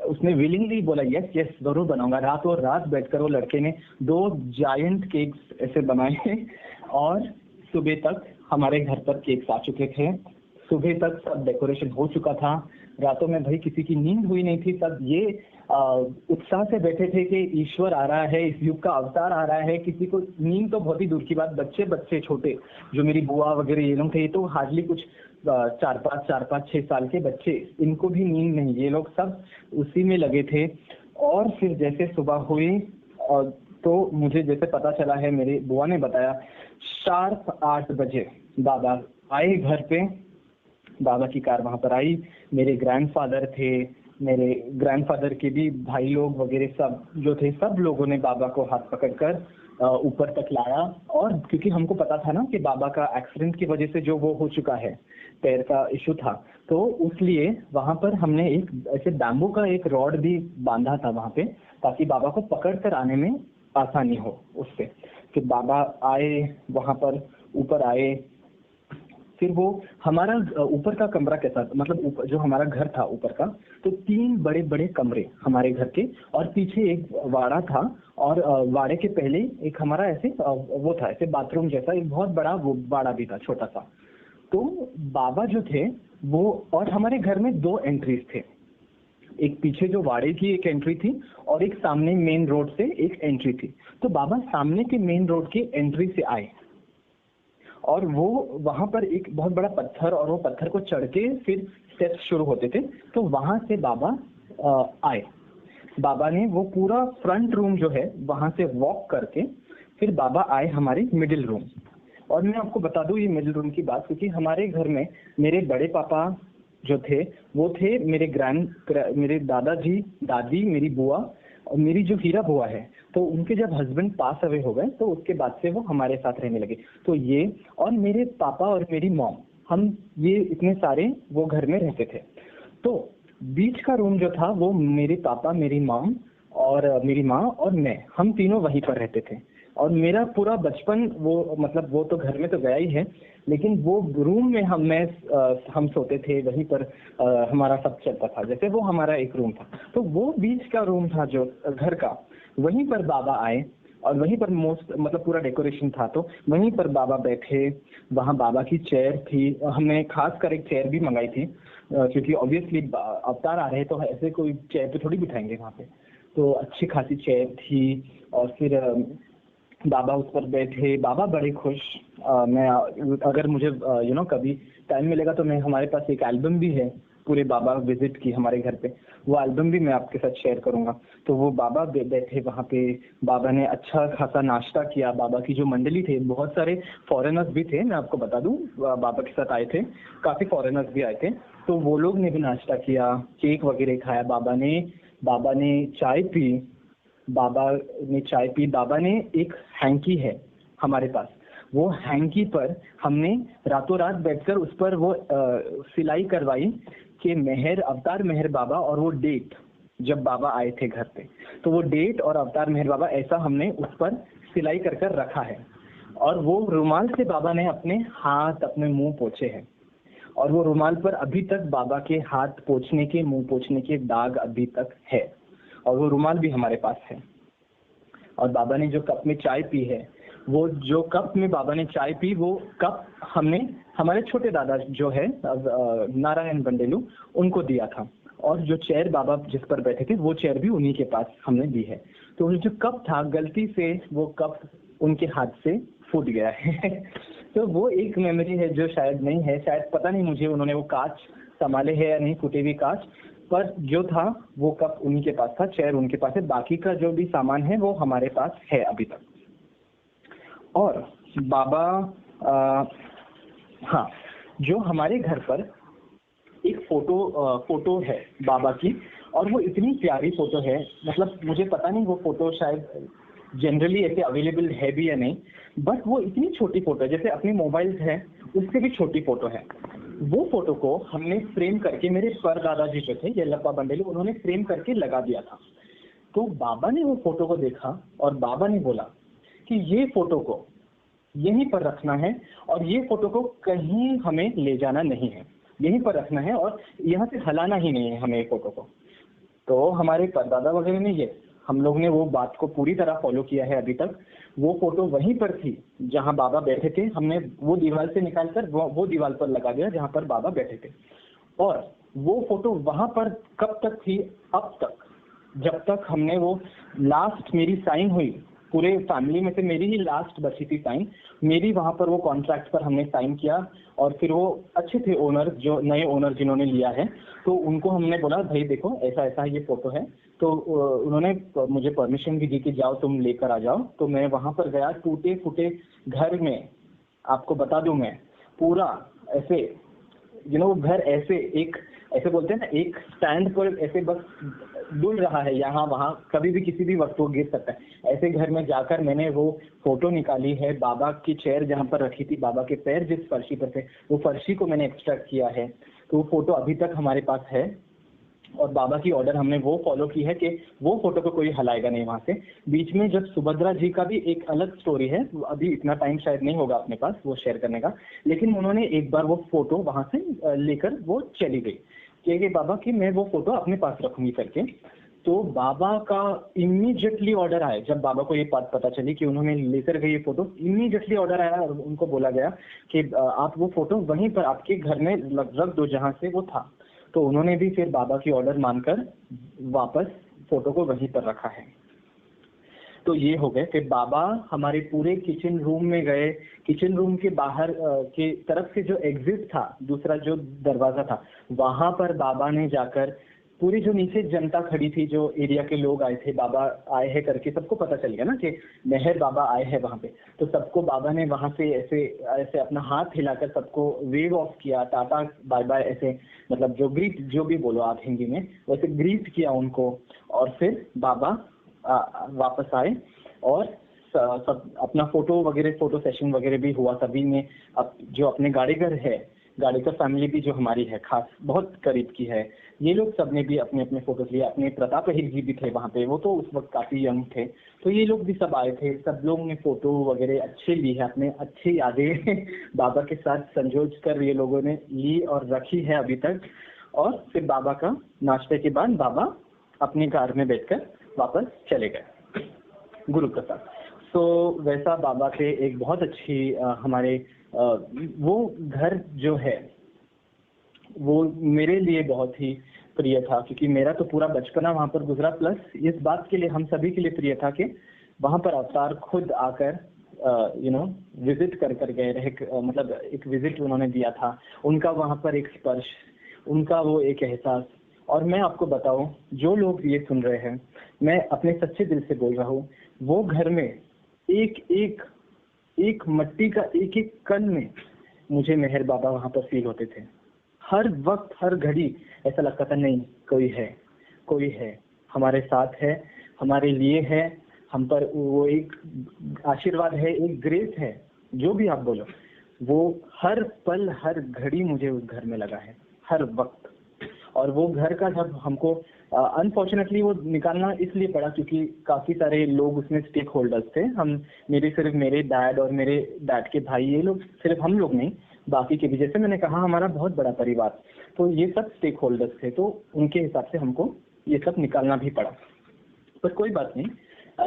B: उसने विलिंगली बोला, यस यस जरूर बनाऊंगा। रातों रात बैठकर वो लड़के ने 2 जायंट केक्स ऐसे बनाए, और सुबह तक हमारे घर पर केक्स आ चुके थे, सुबह तक सब डेकोरेशन हो चुका था। रातों में भाई किसी की नींद हुई नहीं थी, सब ये उत्साह से बैठे थे कि ईश्वर आ रहा है, इस युग का अवतार आ रहा है। किसी को नींद तो बहुत ही दूर की बात, बच्चे छोटे जो मेरी बुआ वगैरह ये लोग थे, ये तो हार्डली कुछ 4-5, 6 साल के बच्चे, इनको भी नींद नहीं, ये लोग सब उसी में लगे थे। और फिर जैसे सुबह हुई, तो मुझे जैसे पता चला है, मेरी बुआ ने बताया, शार्प 8 बजे बाबा आए घर पे, बाबा की कार वहां पर आई, मेरे ग्रैंडफादर थे, मेरे ग्रैंडफादर के भी भाई लोग वगैरह सब जो थे, सब लोगों ने बाबा को हाथ पकड़कर ऊपर तक लाया। और क्योंकि हमको पता था ना कि बाबा का एक्सीडेंट की वजह से जो वो हो चुका है, पैर का इशू था, तो उसलिए वहां पर हमने एक ऐसे बैम्बू का एक रॉड भी बांधा था वहां पे, ताकि बाबा को पकड़ कर आने में आसानी हो उससे। फिर बाबा आए, वहां पर ऊपर आए। फिर वो हमारा ऊपर का कमरा कैसा, मतलब ऊपर जो हमारा घर था ऊपर का, तो 3 बड़े बड़े कमरे हमारे घर के, और पीछे एक वाड़ा था, और वाड़े के पहले एक हमारा ऐसे वो था ऐसे बाथरूम जैसा, एक बहुत बड़ा वो वाड़ा भी था छोटा सा। तो बाबा जो थे वो, और हमारे घर में 2 एंट्रीज थे, एक पीछे जो वाड़े की एक एंट्री थी और एक सामने मेन रोड से एक एंट्री थी। तो बाबा सामने के मेन रोड की एंट्री से आए, और वो वहां पर एक बहुत बड़ा पत्थर, और वो पत्थर को चढ़ के फिर स्टेप्स शुरू होते थे, तो वहां से बाबा आए। बाबा ने वो पूरा फ्रंट रूम जो है वहां से वॉक करके फिर बाबा आए हमारे मिडिल रूम। और मैं आपको बता दूं ये मिडिल रूम की बात, क्योंकि हमारे घर में मेरे बड़े पापा जो थे वो थे मेरे दादाजी, दादी, मेरी बुआ, और मेरी जो हीरा बुआ है, तो उनके जब हस्बैंड पास अवे हो गए तो उसके बाद से वो हमारे साथ रहने लगे। तो ये और मेरे पापा और मेरी मॉम, हम ये इतने सारे वो घर में रहते थे। तो बीच का रूम जो था वो मेरे पापा, मेरी मॉम और मेरी माँ और मैं, हम तीनों वहीं पर रहते थे। और मेरा पूरा बचपन वो, मतलब वो तो घर में तो गया ही है, लेकिन वो रूम में हम सोते थे, वहीं पर हमारा सब चलता था, जैसे वो हमारा एक रूम था। तो वो बीच का रूम था जो घर का, वहीं पर बाबा आए, और वहीं पर मतलब पूरा डेकोरेशन था, तो वहीं पर बाबा बैठे। वहाँ बाबा की चेयर थी, हमने खास कर एक चेयर भी मंगाई थी, क्योंकि ऑब्वियसली अवतार आ रहे हैं तो ऐसे कोई चेयर पे थोड़ी बिठाएंगे वहाँ पे। तो अच्छी खासी चेयर थी, और फिर बाबा उस पर बैठे। बाबा बड़े खुश। मैं अगर मुझे कभी टाइम मिलेगा तो मैं, हमारे पास एक एल्बम भी है पूरे बाबा विजिट की हमारे घर पे, वो एल्बम भी मैं आपके साथ शेयर करूंगा। तो वो बाबा बैठे वहाँ पे, बाबा ने अच्छा खासा नाश्ता किया। बाबा की जो मंडली थे, बहुत सारे फॉरेनर्स भी थे, मैं आपको बता दूं, बाबा के साथ आए थे, काफी फॉरेनर्स भी आए थे। तो वो लोग ने भी नाश्ता किया, केक वगैरह खाया। बाबा ने चाय पी। बाबा ने एक हैंकी है हमारे पास, वो हैंकी पर हमने रातों रात बैठकर उस पर वो सिलाई करवाई कि अवतार मेहर बाबा, और वो डेट जब बाबा आए थे घर पे, तो वो डेट और अवतार मेहर बाबा ऐसा हमने उस पर सिलाई कर रखा है। और वो रुमाल से बाबा ने अपने हाथ, अपने मुंह पोछे हैं, और वो रुमाल पर अभी तक बाबा के हाथ पोछने के, मुंह पोछने के दाग अभी तक है, और वो रुमाल भी हमारे पास है। और बाबा ने जो कप में चाय पी है, वो जो कप में बाबा ने चाय पी, वो कप हमने हमारे छोटे दादा जो है नारायण बंडेलू, उनको दिया था। और जो चेयर बाबा जिस पर बैठे थे, वो चेयर भी उन्हीं के पास हमने दी है। तो जो कप था, गलती से वो कप उनके हाथ से फूट गया है। तो वो एक मेमोरी है जो शायद नहीं है, शायद पता नहीं मुझे उन्होंने वो कांच संभाले है या नहीं, फूटे हुए कांच, पर जो था वो कप उन्हीं के पास था, चेयर उनके पास है। बाकी का जो भी सामान है वो हमारे पास है अभी तक। और बाबा हाँ, जो हमारे घर पर एक फोटो है बाबा की, और वो इतनी प्यारी फोटो है, मतलब मुझे पता नहीं वो फोटो शायद जनरली ऐसे अवेलेबल है भी या नहीं, बट वो इतनी छोटी फोटो है, जैसे अपने मोबाइल है उससे भी छोटी फोटो है। वो फोटो को हमने फ्रेम करके, मेरे परदादाजी जो थे येल्लप्पा बंडेलू, उन्होंने फ्रेम करके लगा दिया था। तो बाबा ने वो फोटो को देखा, और बाबा ने बोला कि ये फोटो को यहीं पर रखना है, और ये फोटो को कहीं हमें ले जाना नहीं है, यहीं पर रखना है, और यहाँ से हलाना ही नहीं है हमें फोटो को। तो हमारे परदादा वगैरह ने हम लोग ने वो बात को पूरी तरह फॉलो किया है अभी तक। वो फोटो वहीं पर थी जहां बाबा बैठे थे, हमने वो दीवार से निकालकर वो दीवार पर लगा दिया जहां पर बाबा बैठे थे। और वो फोटो वहां पर कब तक थी, अब तक, जब तक हमने वो लास्ट मेरी साइन हुई, पूरे फैमिली में से मेरी ही लास्ट बची थी साइन, मेरी वहां पर वो कॉन्ट्रैक्ट पर हमने साइन किया। और फिर वो अच्छे थे ओनर, जो नए ओनर जिन्होंने लिया है, तो उनको हमने बोला भाई देखो ऐसा ऐसा ये फोटो है। तो उन्होंने मुझे परमिशन भी दी कि जाओ तुम लेकर आ जाओ। तो मैं वहां पर गया, टूटे फूटे घर में, आपको बता दूं मैं, पूरा ऐसे वो घर ऐसे एक ऐसे बोलते हैं ना, एक स्टैंड पर ऐसे बस डुल रहा है यहाँ वहाँ, कभी भी किसी भी वक्त वो गिर सकता है। ऐसे घर में जाकर मैंने वो फोटो निकाली है, बाबा की चेयर जहाँ पर रखी थी, बाबा के पैर जिस फर्शी पर थे, वो फर्शी को मैंने एक्सट्रैक्ट किया है। तो वो फोटो अभी तक हमारे पास है, और बाबा की ऑर्डर हमने वो फॉलो की है कि वो फोटो को कोई हलाएगा नहीं वहां से। बीच में जब सुभद्रा जी का भी एक अलग स्टोरी है, अभी इतना टाइम शायद नहीं होगा अपने पास वो शेयर करने का, लेकिन उन्होंने एक बार वो फोटो वहां से लेकर वो चली गई कि बाबा की मैं वो फोटो अपने पास रखूंगी करके। तो बाबा का इमीडिएटली ऑर्डर आया, जब बाबा को ये बात पता चली कि उन्होंने लेकर गई ये फोटो, इमीडिएटली ऑर्डर आया और उनको बोला गया कि आप वो फोटो वहीं पर आपके घर में रख दो जहां से वो था। तो उन्होंने भी फिर बाबा की ऑर्डर मानकर वापस फोटो को वहीं पर रखा है। तो ये हो गए कि बाबा हमारे पूरे किचन रूम में गए, किचन रूम के बाहर के तरफ से जो एग्जिट था, दूसरा जो दरवाजा था, वहां पर बाबा ने जाकर पूरी जो नीचे जनता खड़ी थी, जो एरिया के लोग आए थे, बाबा आए हैं करके सबको पता चल गया ना कि मेहर बाबा आए हैं वहां पे। तो सबको बाबा ने वहां से ऐसे ऐसे अपना हाथ हिलाकर सबको वेव ऑफ किया, टाटा बाय बाय ऐसे, मतलब जो ग्रीट जो भी बोलो आप हिंदी में, वैसे ग्रीट किया उनको। और फिर बाबा वापस आए और सब अपना फोटो वगैरह, फोटो सेशन वगैरह भी हुआ सभी ने। अब जो अपने गाड़ीगर है, गाड़ीकर फैमिली भी जो हमारी है खास बहुत करीब की है, ये लोग सबने भी अपने अपने फोटोज लिए। अपने प्रताप अहिर जी भी थे वहाँ पे, वो तो उस वक्त काफी यंग थे, तो ये लोग भी सब आए थे। सब लोग ने फोटो वगैरह अच्छे ली है, अपने अच्छी यादें बाबा के साथ संजोज कर ये लोगों ने ली और रखी है अभी तक। और फिर बाबा का नाश्ते के बाद बाबा अपनी कार में बैठकर वापस चले गए गुरु प्रसाद। तो वैसा बाबा के एक बहुत अच्छी हमारे वो घर जो है वो मेरे लिए बहुत ही प्रिय था, क्योंकि मेरा तो पूरा बचपना वहां पर गुजरा। प्लस इस बात के लिए हम सभी के लिए प्रिय था कि वहां पर अवतार खुद आकर विजिट कर गए रहे, मतलब एक विजिट उन्होंने दिया था। उनका वहां पर एक स्पर्श, उनका वो एक एहसास। और मैं आपको बताऊं, जो लोग ये सुन रहे हैं, मैं अपने सच्चे दिल से बोल रहा हूँ, वो घर में एक एक एक मट्टी का एक एक कण में मुझे मेहर बाबा वहां पर फील होते थे। हर वक्त हर घड़ी ऐसा लगता था नहीं, कोई है हमारे साथ है, हमारे लिए है, हम पर वो एक आशीर्वाद है, एक ग्रेस है, जो भी आप बोलो, वो हर पल हर घड़ी मुझे उस घर में लगा है, हर वक्त। और वो घर का जब हमको अनफॉर्चुनेटली वो निकालना इसलिए पड़ा क्योंकि काफी सारे लोग उसमें स्टेक होल्डर्स थे। हम सिर्फ मेरे डैड और मेरे डैड के भाई, ये लोग, सिर्फ हम लोग नहीं, बाकी के भी, जैसे मैंने कहा हमारा बहुत बड़ा परिवार, तो ये सब स्टेक होल्डर्स थे। तो उनके हिसाब से हमको ये सब निकालना भी पड़ा। पर कोई बात नहीं,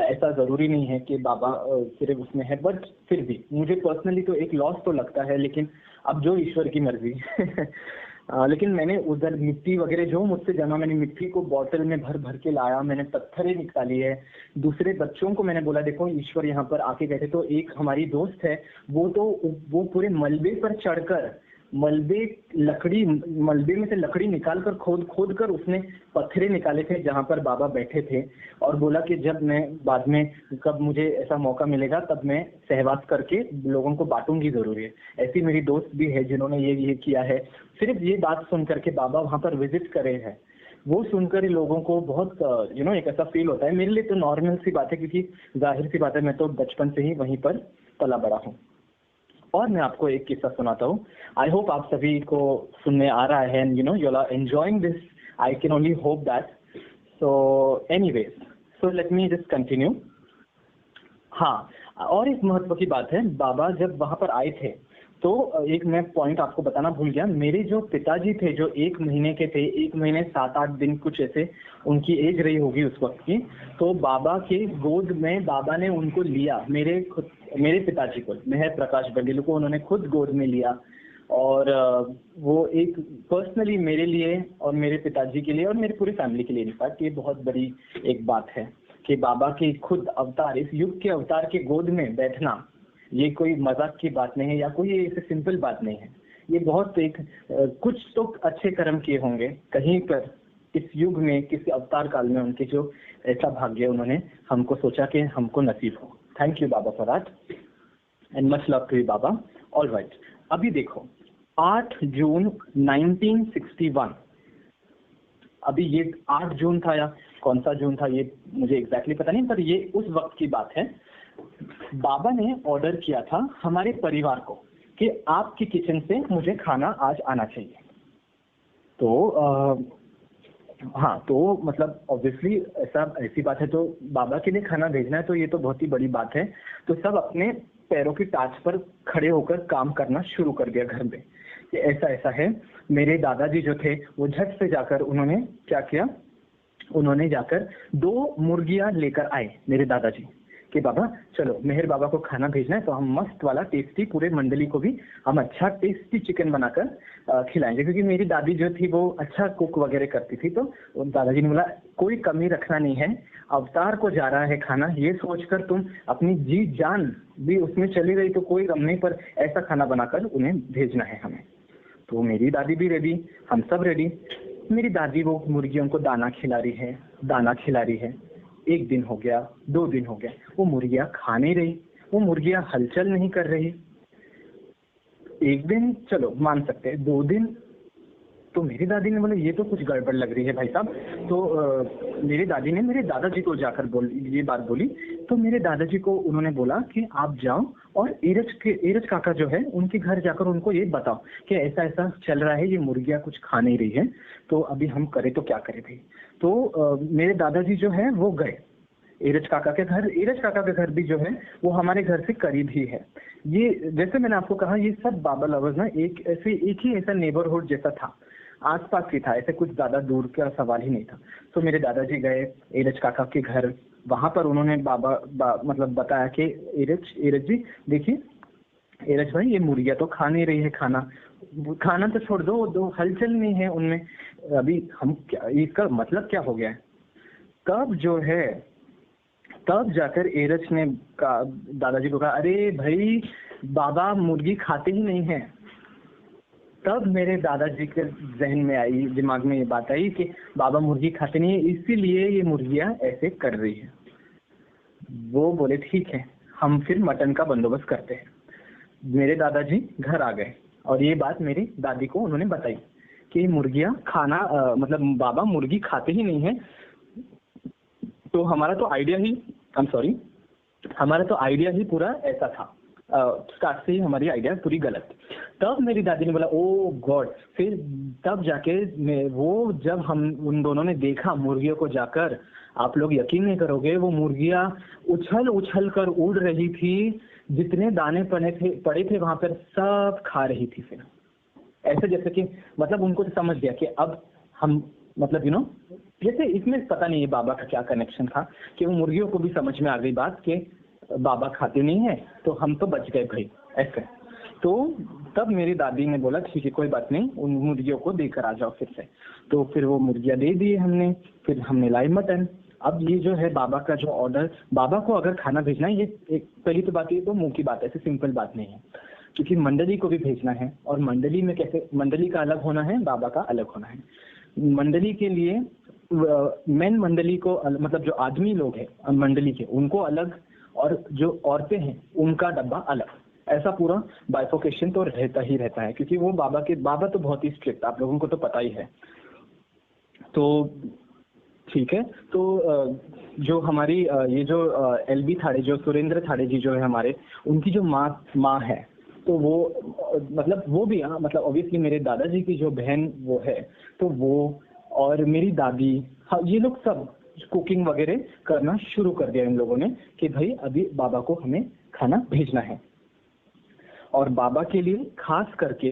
B: ऐसा जरूरी नहीं है कि बाबा सिर्फ उसमें है। बट फिर भी मुझे पर्सनली तो एक लॉस तो लगता है, लेकिन अब जो ईश्वर की मर्जी लेकिन मैंने उधर मिट्टी वगैरह जो मुझसे जमा, मैंने मिट्टी को बॉटल में भर भर के लाया, मैंने पत्थरें निकाली है। दूसरे बच्चों को मैंने बोला देखो ईश्वर यहाँ पर आके गए थे। तो एक हमारी दोस्त है, वो पूरे मलबे पर चढ़कर मलबे में से लकड़ी निकालकर खोद कर उसने पत्थरे निकाले थे जहां पर बाबा बैठे थे। और बोला कि जब मैं बाद में कब मुझे ऐसा मौका मिलेगा तब मैं सहवास करके लोगों को बांटूंगी जरूर। है ऐसी मेरी दोस्त भी है जिन्होंने ये किया है। सिर्फ ये बात सुन करके बाबा वहां पर विजिट करे हैं, वो सुनकर ही लोगों को बहुत एक ऐसा फील होता है। मेरे लिए तो नॉर्मल सी बात है, क्योंकि जाहिर सी बात है मैं तो बचपन से ही वहीं पर पला बड़ा हूँ। और मैं आपको एक किस्सा सुनाता हूँ। आई होप आप सभी को सुनने आ रहा है, and you are enjoying this. I can only hope that. So anyways, so let me just continue. हाँ, और एक महत्व की बात है, बाबा जब वहां पर आए थे तो एक मैं पॉइंट आपको बताना भूल गया। मेरे जो पिताजी थे, जो 1 महीने के थे, 1 महीने 7-8 दिन कुछ ऐसे उनकी एज रही होगी उस वक्त की, तो बाबा के गोद में बाबा ने उनको लिया। मेरे पिताजी को, मेहर प्रकाश बंडेलू को उन्होंने खुद गोद में लिया। और वो एक पर्सनली मेरे लिए और मेरे पिताजी के लिए और मेरी पूरी फैमिली के लिए इनफैक्ट ये बहुत बड़ी एक बात है कि बाबा के खुद अवतार, इस युग के अवतार के गोद में बैठना, ये कोई मजाक की बात नहीं है या कोई ऐसे सिंपल बात नहीं है। ये बहुत एक कुछ तो अच्छे कर्म किए होंगे कहीं पर इस युग में, किसी अवतार काल में उनके जो ऐसा भाग्य उन्होंने हमको सोचा कि हमको नसीब हो। Thank you Baba for that and much love to you Baba. All right, अभी देखो 8 जून 1961 अभी ये 8 जून था या कौन सा जून था ये मुझे एग्जैक्टली पता नहीं, पर ये उस वक्त की बात है। बाबा ने ऑर्डर किया था हमारे परिवार को कि आपकी किचन से मुझे खाना आज आना चाहिए। तो हाँ, तो मतलब ऑब्वियसली ऐसी बात है, तो बाबा के लिए खाना भेजना है तो ये तो बहुत ही बड़ी बात है। तो सब अपने पैरों की टाच पर खड़े होकर काम करना शुरू कर दिया घर में कि ऐसा ऐसा है। मेरे दादाजी जो थे वो झट से जाकर उन्होंने क्या किया, उन्होंने जाकर 2 मुर्गियां लेकर आए मेरे दादाजी कि बाबा चलो मेहर बाबा को खाना भेजना है, तो हम मस्त वाला टेस्टी पूरे मंडली को भी हम अच्छा टेस्टी चिकन बनाकर खिलाएंगे, क्योंकि मेरी दादी जो थी वो अच्छा कुक वगैरह करती थी। तो दादाजी ने बोला कोई कमी रखना नहीं है, अवतार को जा रहा है खाना, ये सोचकर तुम अपनी जी जान भी उसमें चली गई तो कोई गम नहीं, पर ऐसा खाना बनाकर उन्हें भेजना है हमें। तो मेरी दादी भी रेडी, हम सब रेडी। मेरी दादी वो मुर्गियों को दाना खिला रही है। 1 दिन हो गया, 2 दिन हो गया, वो मुर्गियां खा नहीं रही, वो मुर्गियां हलचल नहीं कर रही। 1 दिन चलो मान सकते हैं, 2 दिन तो मेरी दादी ने बोला ये तो कुछ गड़बड़ लग रही है भाई साहब। तो मेरी दादी ने मेरे दादाजी को जाकर ये बात बोली। तो मेरे दादाजी को उन्होंने बोला कि आप जाओ और एरज काका जो है उनके घर जाकर उनको ये बताओ कि ऐसा ऐसा चल रहा है, ये मुर्गियां कुछ खा नहीं रही है, तो अभी हम करें तो क्या करें भाई। तो मेरे दादाजी जो है वो गए एरज काका के घर। एरज काका का घर भी जो है वो हमारे घर से करीब ही है। ये जैसे मैंने आपको कहा, ये सब बाबा लवर्स ना एक ही ऐसा नेबरहुड जैसा था, आसपास ही था, ऐसे कुछ ज्यादा दूर का सवाल ही नहीं था। तो मेरे दादाजी गए एरज काका के घर, वहां पर उन्होंने मतलब बताया कि एरज जी देखिए, एरज भाई ये मुर्गियां तो खा नहीं रही है खाना तो छोड़ दो हलचल नहीं है उनमें, अभी हम क्या, इसका मतलब क्या हो गया है। तब जाकर एरज ने दादाजी को कहा अरे भाई बाबा मुर्गी खाते ही नहीं है। तब मेरे दादाजी के जहन में आई, दिमाग में ये बात आई कि बाबा मुर्गी खाते नहीं है, इसीलिए ये मुर्गियां ऐसे कर रही है। वो बोले ठीक है, हम फिर मटन का बंदोबस्त करते हैं। मेरे दादाजी घर आ गए और ये बात मेरी दादी को उन्होंने बताई कि मुर्गियां खाना मतलब बाबा मुर्गी खाते ही नहीं है। तो हमारा तो आइडिया ही पूरा ऐसा था, स्टार्ट से ही हमारी आइडिया पूरी गलत। तब मेरी दादी ने बोला ओ गॉड, फिर तब जाके वो जब हम उन दोनों ने देखा मुर्गियों को जाकर, आप लोग यकीन नहीं करोगे, वो मुर्गियां उछल कर उड़ रही थी, जितने दाने पड़े थे वहां पर सब खा रही थी। फिर ऐसे जैसे कि मतलब उनको तो समझ गया कि अब हम मतलब जैसे इसमें पता नहीं है बाबा का क्या कनेक्शन था कि वो मुर्गियों को भी समझ में आ गई बात कि बाबा खाते नहीं है तो हम तो बच गए भाई ऐसे। तो तब मेरी दादी ने बोला ठीक है कोई बात नहीं, उन मुर्गियों को देकर आ जाओ फिर से। तो फिर वो मुर्गियां दे दी हमने, फिर हमने लाई मटन। अब ये जो है बाबा का जो ऑर्डर, बाबा को अगर खाना भेजना है, ये एक पहली तो बात, ये तो मुंह की बात है, ऐसी सिंपल बात नहीं है, क्योंकि मंडली को भी भेजना है। और मंडली में कैसे, मंडली का अलग होना है, बाबा का अलग होना है। मंडली के लिए मेन मंडली को मतलब जो आदमी लोग हैं मंडली के उनको अलग, और जो औरतें हैं उनका डब्बा अलग, ऐसा पूरा बाइफोकेशन तो रहता ही रहता है, क्योंकि वो बाबा तो बहुत ही स्ट्रिक्ट, आप लोगों को तो पता ही है। तो ठीक है, तो जो हमारी ये जो एलबी थाड़े, जो सुरेंद्र थाड़े जी जो है हमारे, उनकी जो माँ है, तो वो मतलब वो भी मतलब ऑब्वियसली मेरे दादाजी की जो बहन वो है, तो वो और मेरी दादी, हाँ ये लोग सब कुकिंग वगैरह करना शुरू कर दिया इन लोगों ने कि भाई अभी बाबा को हमें खाना भेजना है। और बाबा के लिए खास करके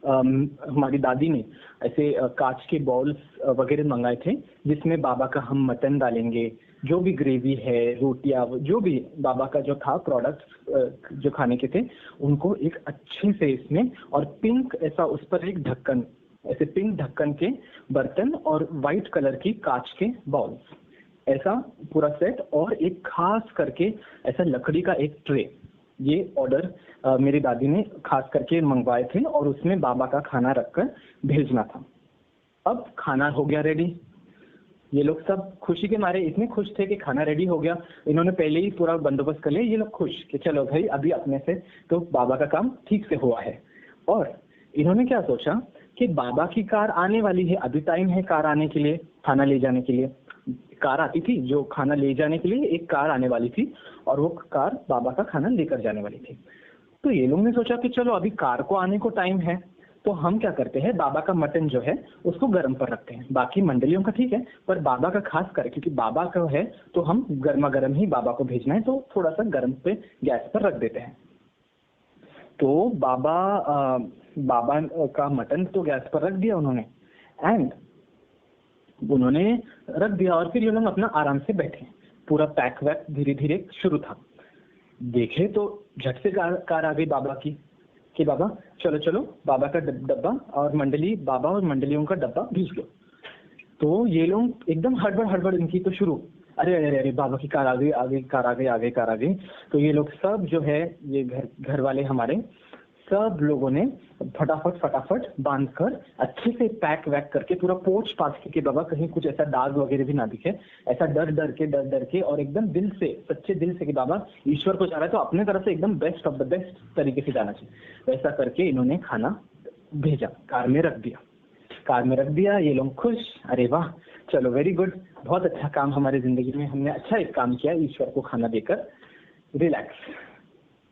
B: हमारी दादी ने ऐसे कांच के बाउल्स वगैरह मंगाए थे, जिसमें बाबा का हम मटन डालेंगे, जो भी ग्रेवी है, रोटियां, जो भी बाबा का जो था प्रोडक्ट जो खाने के थे, उनको एक अच्छे से इसमें, और पिंक ऐसा उस पर एक ढक्कन, ऐसे पिंक ढक्कन के बर्तन और व्हाइट कलर की कांच के बाउल्स, ऐसा पूरा सेट, और एक खास करके ऐसा लकड़ी का एक ट्रे, ये ऑर्डर मेरी दादी ने खास करके मंगवाए थे, और उसमें बाबा का खाना रखकर भेजना था। अब खाना हो गया रेडी, ये लोग सब खुशी के मारे इतने खुश थे कि खाना रेडी हो गया, इन्होंने पहले ही पूरा बंदोबस्त कर लिया, ये लोग खुश कि चलो भाई अभी अपने से तो बाबा का काम ठीक से हुआ है। और इन्होंने क्या सोचा कि बाबा की कार आने वाली है, अभी टाइम है कार आने के लिए, खाना ले जाने के लिए। कार आती थी, जो खाना ले जाने के लिए एक कार आने वाली थी और वो कार बाबा का खाना लेकर जाने वाली थी। तो ये लोग ने सोचा कि चलो अभी कार को आने को टाइम है, तो हम क्या करते हैं, बाबा का मटन जो है उसको गर्म पर रखते हैं। बाकी मंडलियों का ठीक है, पर बाबा का खास कर, क्योंकि बाबा का है तो हम गर्मा गर्म ही बाबा को भेजना है, तो थोड़ा सा गर्म पे गैस पर रख देते हैं। तो बाबा का मटन तो गैस पर रख दिया उन्होंने, एंड उन्होंने रख दिया और फिर ये लोग अपना आराम से बैठे। पूरा पैक वैक धीरे धीरे शुरू था। देखे तो झट से कार आ गई बाबा की, कि बाबा चलो चलो बाबा का डब्बा और मंडली, बाबा और मंडलियों का डब्बा भेज लो। तो ये लोग एकदम हड़बड़ हड़बड़ इनकी तो शुरू, अरे अरे अरे बाबा की कार आ गई, आ गई कार, आ गई, आ गई कार, आ गई। तो ये लोग सब जो है, ये घर वाले हमारे सब लोगों ने फटाफट फटाफट बांधकर अच्छे से पैक वैक करके पूरा पोंछ पाछ के बाबा कहीं कुछ ऐसा दाग वगैरह भी ना दिखे, ऐसा डर डर के और एकदम दिल से, सच्चे दिल से कि बाबा ईश्वर को जा रहा है तो अपने तरफ से एकदम बेस्ट ऑफ द बेस्ट तरीके से जाना चाहिए, वैसा करके इन्होंने खाना भेजा, कार में रख दिया। कार में रख दिया, ये लोग खुश, अरे वाह चलो वेरी गुड, बहुत अच्छा काम हमारी जिंदगी में, हमने अच्छा एक काम किया ईश्वर को खाना देकर, रिलैक्स।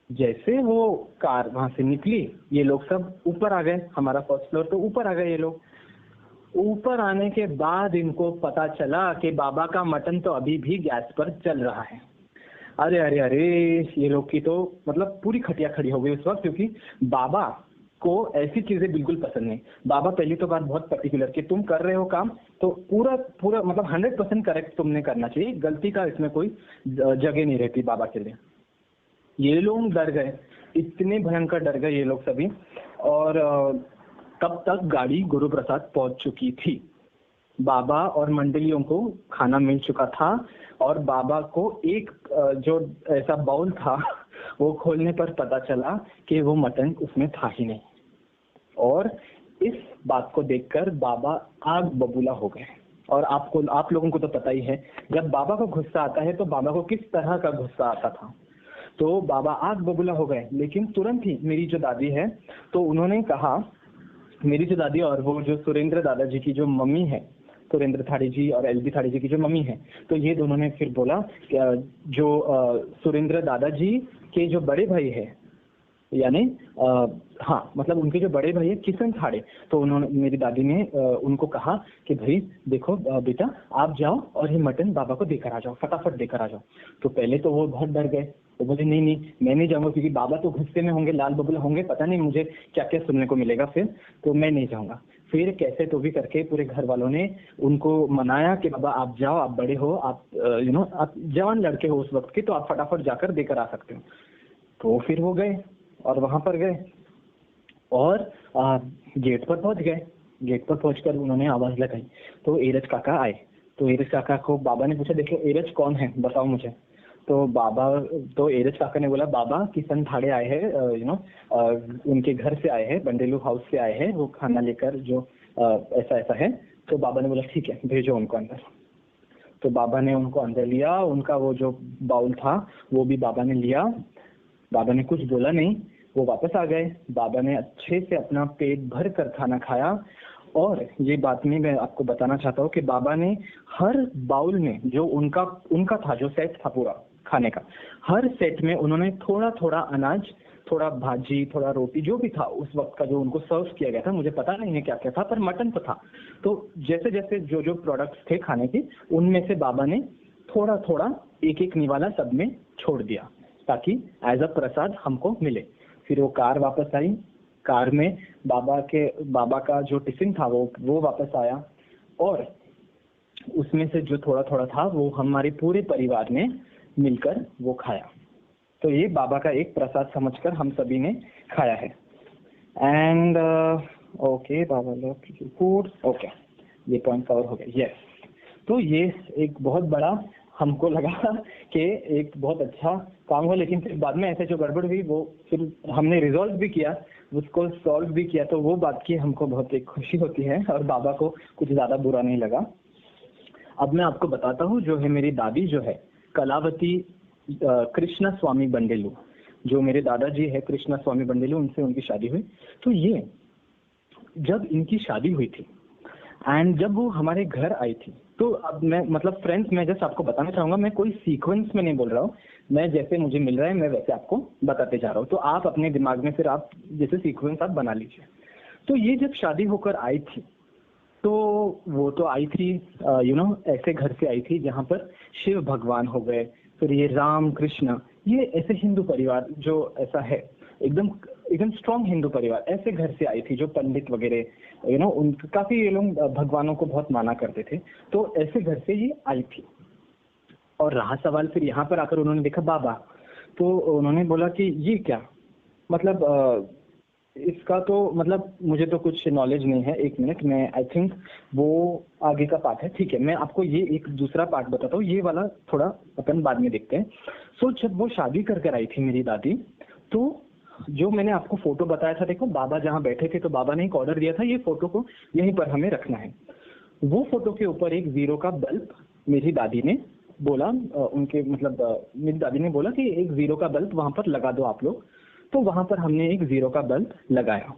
B: जैसे वो कार वहां से निकली, ये लोग सब ऊपर आ गए, हमारा फर्स्ट फ्लोर, तो ऊपर आ गए ये लोग। ऊपर आने के बाद इनको पता चला कि बाबा का मटन तो अभी भी गैस पर चल रहा है। अरे अरे अरे, ये लोग की तो मतलब पूरी खटिया खड़ी हो गई उस वक्त, क्योंकि बाबा को ऐसी चीजें बिल्कुल पसंद नहीं। बाबा पहली तो बात बहुत पर्टिकुलर कि तुम कर रहे हो काम तो पूरा पूरा मतलब 100% करेक्ट तुमने करना चाहिए, गलती का इसमें कोई जगह नहीं रहती बाबा के लिए। ये लोग डर गए, इतने भयंकर डर गए ये लोग सभी। और तब तक गाड़ी गुरु प्रसाद पहुंच चुकी थी, बाबा और मंडलियों को खाना मिल चुका था, और बाबा को एक जो ऐसा बाउल था वो खोलने पर पता चला कि वो मटन उसमें था ही नहीं। और इस बात को देखकर बाबा आग बबूला हो गए। और आप लोगों को तो पता ही है, जब बाबा को गुस्सा आता है तो बाबा को किस तरह का गुस्सा आता था। तो बाबा आग बबूला हो गए, लेकिन तुरंत ही मेरी जो दादी है तो उन्होंने कहा, मेरी जो दादी और वो जो सुरेंद्र दादाजी की जो मम्मी है, सुरेंद्र थाड़ी जी और एलबी थाड़ी जी की जो मम्मी है, तो ये दोनों ने फिर बोला जो सुरेंद्र दादाजी के जो बड़े भाई है, यानी हाँ मतलब उनके जो बड़े भाई है किशन थाड़े, तो उन्होंने, मेरी दादी ने उनको कहा कि भाई देखो बेटा आप जाओ और ये मटन बाबा को देकर आ जाओ, फटाफट देकर आ जाओ। तो पहले तो वो बहुत डर गए, तो बोले नहीं नहीं मैं नहीं जाऊंगा, क्योंकि बाबा तो गुस्से में होंगे, लाल बबूला होंगे, पता नहीं मुझे क्या क्या सुनने को मिलेगा फिर, तो मैं नहीं जाऊंगा। फिर कैसे तो भी करके पूरे घर वालों ने उनको मनाया कि बाबा आप जाओ, आप बड़े हो, आप आप जवान लड़के हो उस वक्त के, तो आप फटाफट जाकर देकर आ सकते हो। तो फिर वो गए और वहां पर गए और गेट पर पहुंच गए। गेट पर पहुंचकर उन्होंने आवाज लगाई तो एरज काका आए। तो एरज काका को बाबा ने पूछा, देखो एरज कौन है बताओ मुझे। तो एरज काका ने बोला, बाबा किशन थाड़े आए हैं, उनके घर से आए हैं, बंडेलू हाउस से आए हैं, वो खाना लेकर जो ऐसा ऐसा है। तो बाबा ने बोला ठीक है भेजो उनको अंदर। तो बाबा ने उनको अंदर लिया, उनका वो जो बाउल था वो भी बाबा ने लिया। बाबा ने कुछ बोला नहीं, वो वापस आ गए। बाबा ने अच्छे से अपना पेट भर कर खाना खाया। और ये बात में मैं आपको बताना चाहता हूँ कि बाबा ने हर बाउल में जो उनका था, जो सेट था पूरा खाने का, हर सेट में उन्होंने थोड़ा थोड़ा अनाज, थोड़ा भाजी, थोड़ा रोटी, जो भी था उस वक्त का जो उनको सर्व किया गया था, मुझे पता नहीं है क्या क्या था, पर मटन तो था। तो जैसे जैसे जो जो प्रोडक्ट्स थे खाने के, उनमें से बाबा ने थोड़ा थोड़ा एक एक निवाला सब में छोड़ दिया, ताकि एज अ प्रसाद हमको मिले। फिर वो कार वापस आई, कार में बाबा का जो टिफिन था वो वापस आया, और उसमें से जो थोड़ा थोड़ा था वो हमारे पूरे परिवार ने मिलकर वो खाया। तो ये बाबा का एक प्रसाद समझकर हम सभी ने खाया है। And okay, Baba love food, okay, ये पॉइंट कवर हो गया। यस, तो ये एक बहुत बड़ा हमको लगा कि एक बहुत अच्छा काम हुआ, लेकिन फिर बाद में ऐसे जो गड़बड़ हुई वो फिर हमने रिजॉल्व भी किया, उसको सॉल्व भी किया, तो वो बात की हमको बहुत एक खुशी होती है और बाबा को कुछ ज्यादा बुरा नहीं लगा। अब मैं आपको बताता हूँ, जो है मेरी दादी जो है कलावती कृष्णा स्वामी बंडेलू, जो मेरे दादाजी है कृष्णा स्वामी बंडेलू, उनसे उनकी शादी हुई। तो ये जब इनकी शादी हुई थी एंड जब वो हमारे घर आई थी, तो अब मैं मतलब फ्रेंड्स, मैं जस्ट आपको बताना चाहूंगा, मैं कोई सीक्वेंस में नहीं बोल रहा हूँ, मैं जैसे मुझे मिल रहा है मैं वैसे आपको बताते जा रहा हूँ, तो आप अपने दिमाग में फिर आप जैसे सीक्वेंस आप बना लीजिए। तो ये जब शादी होकर आई थी, तो वो तो आई थी ऐसे घर से आई थी जहाँ पर शिव भगवान हो गए, फिर ये राम कृष्ण, ये ऐसे हिंदू परिवार जो ऐसा है, एकदम एकदम स्ट्रॉन्ग हिंदू परिवार, ऐसे घर से आई थी जो पंडित वगैरह उन काफी ये लोग भगवानों को बहुत माना करते थे। तो ऐसे घर से ये आई थी। और रहा सवाल फिर यहाँ पर आकर उन्होंने देखा बाबा, तो उन्होंने बोला कि ये क्या, मतलब इसका तो मतलब मुझे तो कुछ नॉलेज नहीं है, एक मिनट, मैं आई थिंक वो आगे का पार्ट है, ठीक है, मैं आपको ये एक दूसरा पार्ट बताता हूँ, ये वाला थोड़ा अपन बाद में देखते हैं। सो जब वो शादी कर कर आई थी मेरी दादी, तो जो मैंने आपको फोटो बताया था, देखो बाबा जहाँ बैठे थे, तो बाबा ने एक ऑर्डर दिया था, ये फोटो को यहीं पर हमें रखना है। वो फोटो के ऊपर एक जीरो का बल्ब मेरी दादी ने बोला, उनके मतलब मेरी दादी ने बोला कि एक जीरो का बल्ब वहां पर लगा दो आप लोग। तो वहां पर हमने एक जीरो का बल्ब लगाया,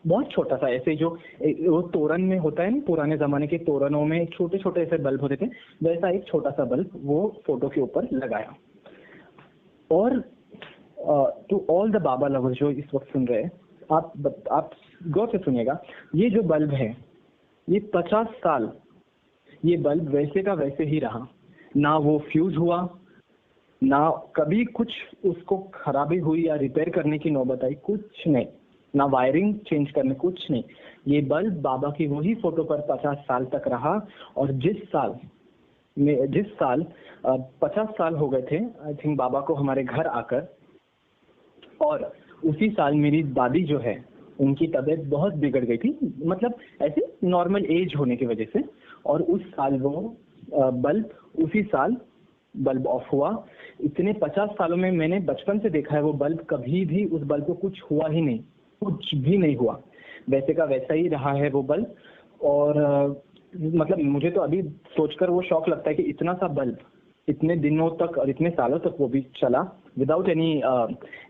B: बहुत छोटा सा, ऐसे जो वो तोरण में होता है ना, पुराने जमाने के तोरणों में छोटे छोटे ऐसे बल्ब होते थे, वैसा एक छोटा सा बल्ब वो फोटो के ऊपर लगाया। और to all the Baba lovers जो इस वक्त सुन रहे हैं, आप गौर से सुनिएगा, ये जो बल्ब है ये 50 साल ये बल्ब वैसे का वैसे ही रहा, ना वो फ्यूज हुआ, ना कभी कुछ उसको खराबी हुई या रिपेयर करने की नौबत आई, कुछ नहीं, ना वायरिंग चेंज करने, कुछ नहीं। ये बल्ब बाबा की वही फोटो पर 50 साल तक रहा। और जिस साल 50 साल हो गए थे आई थिंक बाबा को हमारे घर आकर, और उसी साल मेरी दादी जो है उनकी तबीयत बहुत बिगड़ गई थी, मतलब ऐसे नॉर्मल एज होने की वजह से, और उस साल वो बल्ब उसी साल बल्ब ऑफ हुआ। इतने 50 सालों में मैंने बचपन से देखा है वो बल्ब, कभी भी उस बल्ब को कुछ हुआ ही नहीं, कुछ भी नहीं हुआ, वैसे का वैसा ही रहा है वो बल्ब। और मतलब मुझे तो अभी सोचकर वो शौक लगता है कि इतना सा बल्ब इतने दिनों तक और इतने सालों तक वो भी चला विदाउट एनी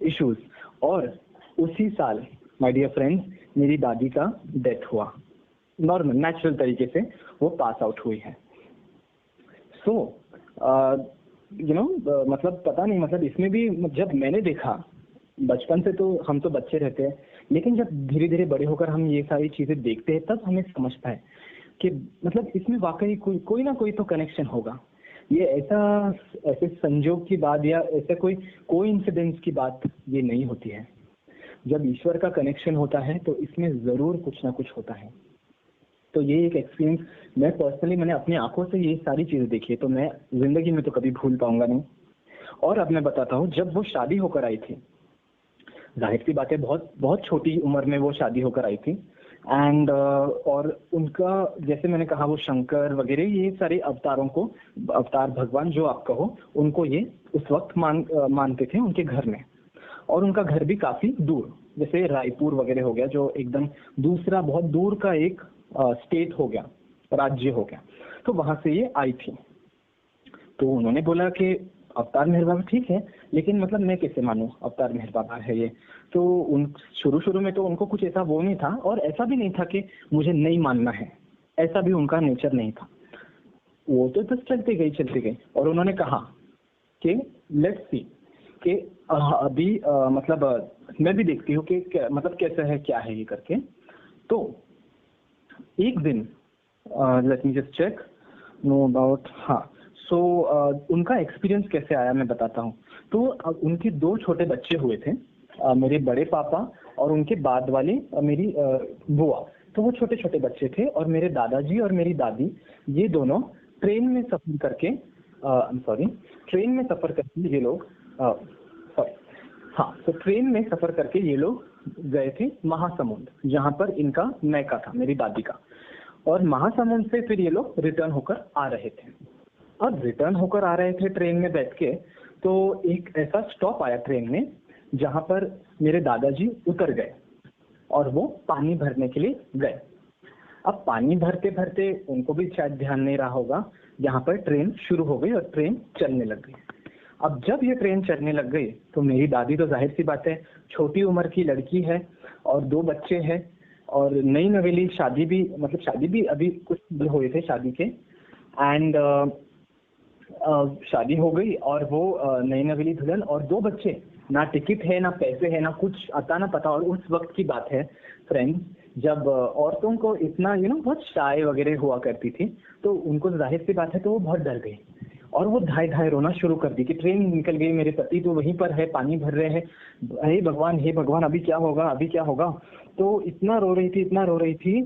B: इश्यूज। और उसी साल माय डियर फ्रेंड्स मेरी दादी का डेथ हुआ, नॉर्मल नेचुरल तरीके से वो पास आउट हुई है। सो मतलब पता नहीं, मतलब इसमें भी जब मैंने देखा, बचपन से तो हम तो बच्चे रहते हैं, लेकिन जब धीरे धीरे बड़े होकर हम ये सारी चीजें देखते हैं तब हमें समझता है कि मतलब इसमें वाकई कोई ना कोई तो कनेक्शन होगा। ये ऐसे संजोग की बात या ऐसे कोई इंसिडेंस की बात ये नहीं होती है। जब ईश्वर का कनेक्शन होता है तो इसमें जरूर कुछ ना कुछ होता है। तो ये एक एक्सपीरियंस मैं पर्सनली, मैंने अपनी आंखों से ये सारी चीजें देखी है, तो मैं जिंदगी में तो कभी भूल पाऊंगा नहीं। और अब मैं बताता हूँ, जब वो शादी होकर आई थी, जाहिर सी बात है बहुत बहुत छोटी उम्र में वो शादी होकर आई थी, एंड और उनका जैसे मैंने कहा वो शंकर वगैरह ये सारे अवतारों को, अवतार भगवान जो आप कहो, उनको ये उस वक्त मानते थे उनके घर में। और उनका घर भी काफी दूर, जैसे रायपुर वगैरह हो गया, जो एकदम दूसरा बहुत दूर का एक स्टेट हो गया, राज्य हो गया, तो वहां से ये आई थी। तो उन्होंने बोला कि अवतार मेहर बाबा ठीक है, लेकिन मतलब मैं कैसे मानूं अवतार मेहर बाबा है ये। तो उन शुरू में तो उनको कुछ ऐसा वो नहीं था, और ऐसा भी नहीं था कि मुझे नहीं मानना है, ऐसा भी उनका नेचर नहीं था। वो तो बस चलते गई। और उन्होंने कहा कि लेट्स सी कि अभी मतलब मैं भी देखती हूँ कि मतलब कैसा है क्या है ये करके। तो एक दिन let me just check know about, हाँ, सो उनका एक्सपीरियंस कैसे आया मैं बताता हूँ। तो उनके 2 छोटे बच्चे हुए थे, मेरे बड़े पापा और उनके बाद वाले मेरी बुआ। तो वो छोटे छोटे बच्चे थे, और मेरे दादाजी और मेरी दादी ये दोनों ट्रेन में सफर करके ये लोग हाँ, तो ट्रेन में सफर करके ये लोग गए थे महासमुंद, जहाँ पर इनका मैका था मेरी दादी का। और महासमुंद से फिर ये लोग रिटर्न होकर आ रहे थे। अब रिटर्न होकर आ रहे थे ट्रेन में बैठ के, तो एक ऐसा स्टॉप आया ट्रेन में जहां पर मेरे दादाजी उतर गए और वो पानी भरने के लिए गए। अब पानी भरते भरते उनको भी शायद ध्यान नहीं रहा होगा, यहाँ पर ट्रेन शुरू हो गई और ट्रेन चलने लग गई। अब जब ये ट्रेन चलने लग गई तो मेरी दादी तो जाहिर सी बात है छोटी उम्र की लड़की है और 2 बच्चे हैं, और नई नवेली शादी भी, मतलब शादी भी अभी कुछ दिन हुए थे शादी के, एंड शादी हो गई और वो नई नवेली दुल्हन और 2 बच्चे, ना टिकट है ना पैसे है ना कुछ आता ना पता। और उस वक्त की बात है फ्रेंड्स, जब औरतों को इतना बहुत शाय वगैरह हुआ करती थी, तो उनको जाहिर सी बात है तो वो बहुत डर गई और वो धाय धाय रोना शुरू कर दी कि ट्रेन निकल गई, मेरे पति तो वहीं पर है, पानी भर रहे हैं, हे भगवान अभी क्या होगा, अभी क्या होगा। तो इतना रो रही थी, इतना रो रही थी।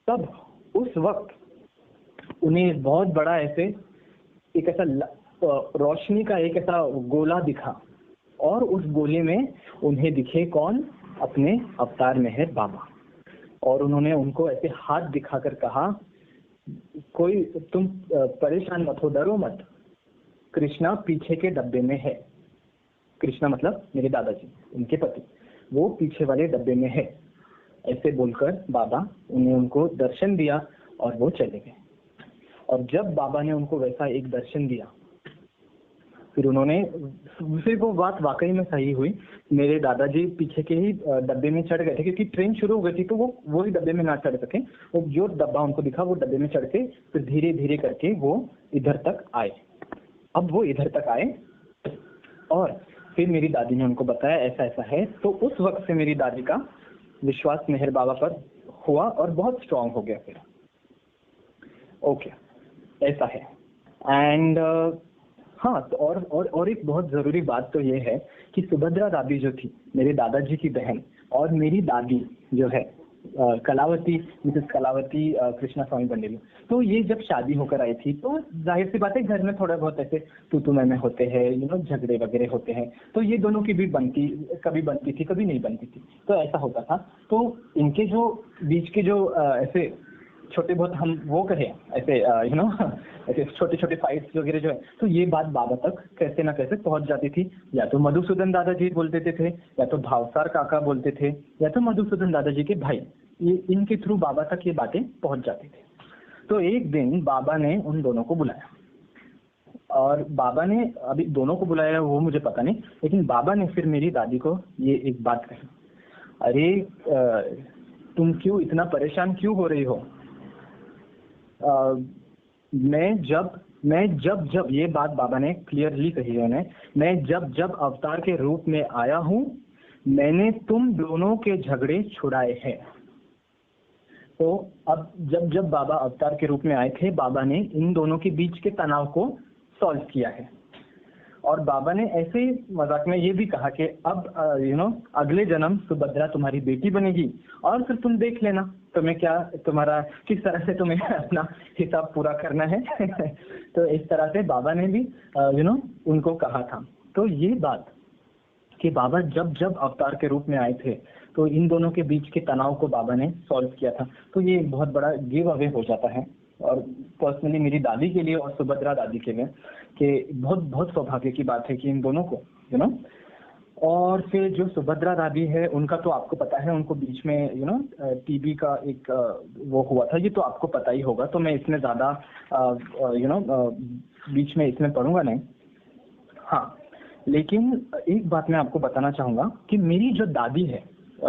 B: तब उस वक्त उन्हें बहुत बड़ा ऐसे एक ऐसा रोशनी का एक ऐसा गोला दिखा, और उस गोले में उन्हें दिखे कौन? अपने अवतार मेहर बाबा। और उन्होंने उनको ऐसे हाथ दिखाकर कहा, कोई तुम परेशान मत हो, डरो मत, कृष्णा पीछे के डब्बे में है। कृष्णा मतलब मेरे दादाजी, उनके पति, वो पीछे वाले डब्बे में है। ऐसे बोलकर बाबा उन्हें उनको दर्शन दिया और वो चले गए। और जब बाबा ने उनको वैसा एक दर्शन दिया, फिर उन्होंने, फिर वो बात वाकई में सही हुई, मेरे दादाजी पीछे के ही डब्बे में चढ़ गए थे, क्योंकि ट्रेन शुरू हो गई थी तो वो ही डब्बे में ना चढ़ सके। वो जो डब्बा उनको दिखा वो डब्बे में चढ़ के फिर धीरे धीरे करके वो इधर तक आए। अब वो इधर तक आए और फिर मेरी दादी ने उनको बताया ऐसा ऐसा है। तो उस वक्त से मेरी दादी का विश्वास मेहर बाबा पर हुआ और बहुत स्ट्रांग हो गया फिर। ओके, ऐसा है। एंड हाँ, तो और एक बहुत जरूरी बात तो ये है कि सुभद्रा दादी जो थी, मेरे दादाजी की बहन, और मेरी दादी जो है कलावती, मिसेस कलावती कृष्णा स्वामी बंडेलू, तो ये जब शादी होकर आई थी तो जाहिर सी बात है घर में थोड़ा बहुत ऐसे तू मैं होते हैं, झगड़े वगैरह होते हैं। तो ये दोनों की भी कभी बनती थी कभी नहीं बनती थी, तो ऐसा होता था। तो इनके जो बीच के जो ऐसे छोटे बहुत हम वो करें ऐसे ऐसे छोटे छोटे फाइट्स वगैरह जो है, तो ये बात बाबा तक कैसे ना कैसे पहुंच जाती थी। या तो मधुसूदन दादाजी बोल देते थे, या तो भावसार काका बोलते थे, या तो मधुसूदन दादाजी के भाई, ये इनके थ्रू बाबा तक ये बातें पहुंच जाती थी। तो एक दिन बाबा ने उन दोनों को बुलाया, और बाबा ने, अभी दोनों को बुलाया वो मुझे पता नहीं, लेकिन बाबा ने फिर मेरी दादी को ये एक बात कही, अरे तुम क्यों इतना परेशान क्यों हो रही हो? मैं जब ये बात बाबा ने क्लियरली कही है उन्हें, मैं जब अवतार के रूप में आया हूं, मैंने तुम दोनों के झगड़े छुड़ाए हैं। तो अब जब बाबा अवतार के रूप में आए थे, बाबा ने इन दोनों के बीच के तनाव को सॉल्व किया है। और बाबा ने ऐसे ही मजाक में ये भी कहा कि अब अगले जन्म सुभद्रा तुम्हारी बेटी बनेगी और फिर तुम देख लेना तुम्हें क्या, तुम्हारा किस तरह से तुम्हें अपना हिसाब पूरा करना है। तो इस तरह से बाबा ने भी उनको कहा था। तो ये बात कि बाबा जब अवतार के रूप में आए थे तो इन दोनों के बीच के तनाव को बाबा ने सॉल्व किया था। तो ये एक बहुत बड़ा गिव अवे हो जाता है, और पर्सनली मेरी दादी के लिए और सुभद्रा दादी के लिए कि बहुत बहुत सौभाग्य की बात है कि इन दोनों को और फिर जो सुभद्रा दादी है उनका तो आपको पता है, उनको बीच में टीबी का एक वो हुआ था, ये तो आपको पता ही होगा, तो मैं इसमें ज्यादा बीच में इसमें पढ़ूंगा नहीं। हाँ, लेकिन एक बात मैं आपको बताना चाहूंगा कि मेरी जो दादी है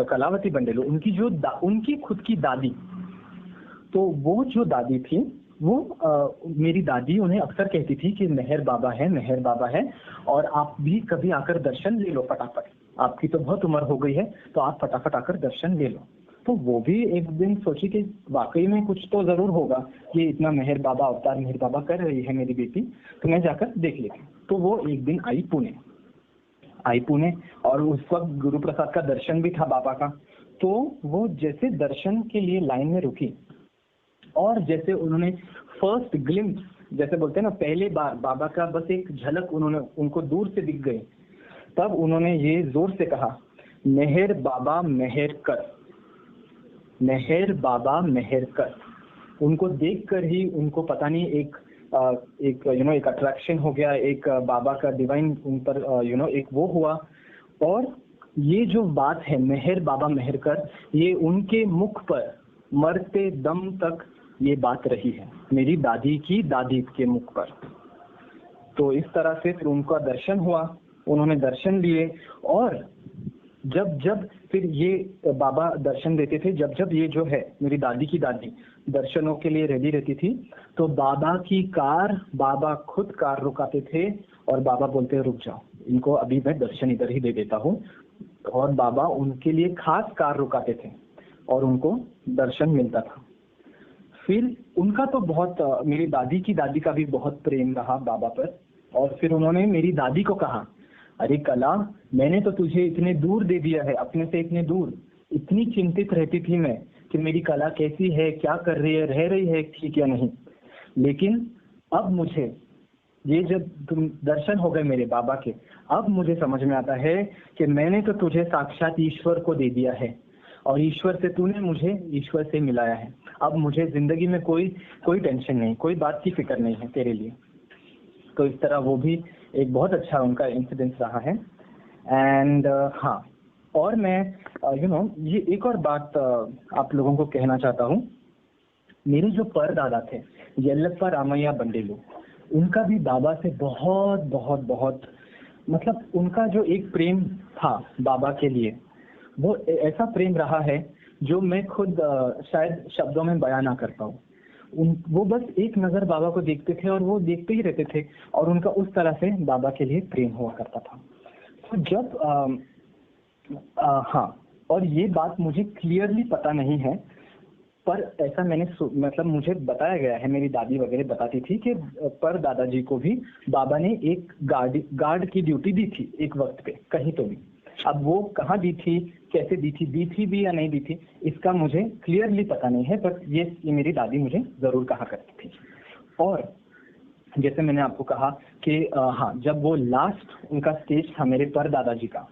B: कलावती बंडेलू, उनकी खुद की दादी, तो वो जो दादी थी वो मेरी दादी उन्हें अक्सर कहती थी कि मेहर बाबा है, और आप भी कभी आकर दर्शन ले लो फटाफट, आपकी तो बहुत उम्र हो गई है तो आप फटाफट आकर दर्शन ले लो। तो वो भी एक दिन सोची कि वाकई में कुछ तो जरूर होगा, ये इतना मेहर बाबा अवतार मेहर बाबा कर रही है मेरी बेटी, तो मैं जाकर देख लेती। तो वो एक दिन आई पुणे, और उस वक्त गुरु प्रसाद का दर्शन भी था बाबा का। तो वो जैसे दर्शन के लिए लाइन में रुकी, और जैसे उन्होंने फर्स्ट ग्लिम्स, जैसे बोलते हैं ना, पहले बार बाबा का बस एक झलक उनको दूर से दिख गई, तब उन्होंने ये जोर से कहा, मेहर बाबा मेहर कर, मेहर बाबा मेहर कर। उनको देखकर ही उनको पता नहीं एक अट्रैक्शन हो गया, एक बाबा का डिवाइन उन पर एक वो हुआ। और ये जो बात है मेहर बाबा मेहर कर, ये उनके मुख पर मरते दम तक ये बात रही है, मेरी दादी की दादी के मुख पर। तो इस तरह से फिर उनका दर्शन हुआ, उन्होंने दर्शन लिए, और जब फिर ये बाबा दर्शन देते थे। जब जब ये जो है मेरी दादी की दादी दर्शनों के लिए रेडी रहती थी, तो बाबा की कार, बाबा खुद कार रुकाते थे और बाबा बोलते रुक जाओ, इनको अभी मैं दर्शन इधर ही दे देता हूँ। और बाबा उनके लिए खास कार रुकाते थे और उनको दर्शन मिलता था। फिर उनका तो बहुत मेरी दादी की दादी का भी बहुत प्रेम रहा बाबा पर। और फिर उन्होंने मेरी दादी को कहा, अरे कला, मैंने तो तुझे इतने दूर दे दिया है, अपने से इतने दूर। इतनी चिंतित रहती थी मैं कि मेरी कला कैसी है, क्या कर रही है, रह रही है ठीक या नहीं। लेकिन अब मुझे ये जब तुम दर्शन हो गए मेरे बाबा के, अब मुझे समझ में आता है कि मैंने तो तुझे साक्षात ईश्वर को दे दिया है और ईश्वर से तूने मुझे ईश्वर से मिलाया है। अब मुझे जिंदगी में कोई कोई टेंशन नहीं, कोई बात की फिक्र नहीं है तेरे लिए। तो इस तरह वो भी एक बहुत अच्छा उनका इंसिडेंस रहा है। एंड हाँ, और मैं ये एक और बात आप लोगों को कहना चाहता हूँ। मेरे जो परदादा थे येल्लप्पा रामैया बंडेलू, उनका भी बाबा से बहुत बहुत बहुत मतलब उनका जो एक प्रेम था बाबा के लिए, वो ऐसा प्रेम रहा है जो मैं खुद शायद शब्दों में बयां ना कर पाऊँ। वो बस एक नजर बाबा को देखते थे और वो देखते ही रहते थे और उनका उस तरह से बाबा के लिए प्रेम हुआ करता था। तो जब हाँ, और ये बात मुझे क्लियरली पता नहीं है, पर ऐसा मैंने मतलब मुझे बताया गया है, मेरी दादी वगैरह बताती थी कि पर दादाजी को भी बाबा ने एक गार्ड की ड्यूटी दी थी एक वक्त पे कहीं तो भी। अब वो कहाँ दी थी, कैसे दी थी भी या नहीं दी थी, इसका मुझे क्लियरली पता नहीं है, पर ये मेरी दादी मुझे जरूर कहा करती थी। और जैसे मैंने आपको कहा कि हाँ, जब वो लास्ट उनका स्टेज था मेरे पर दादाजी का,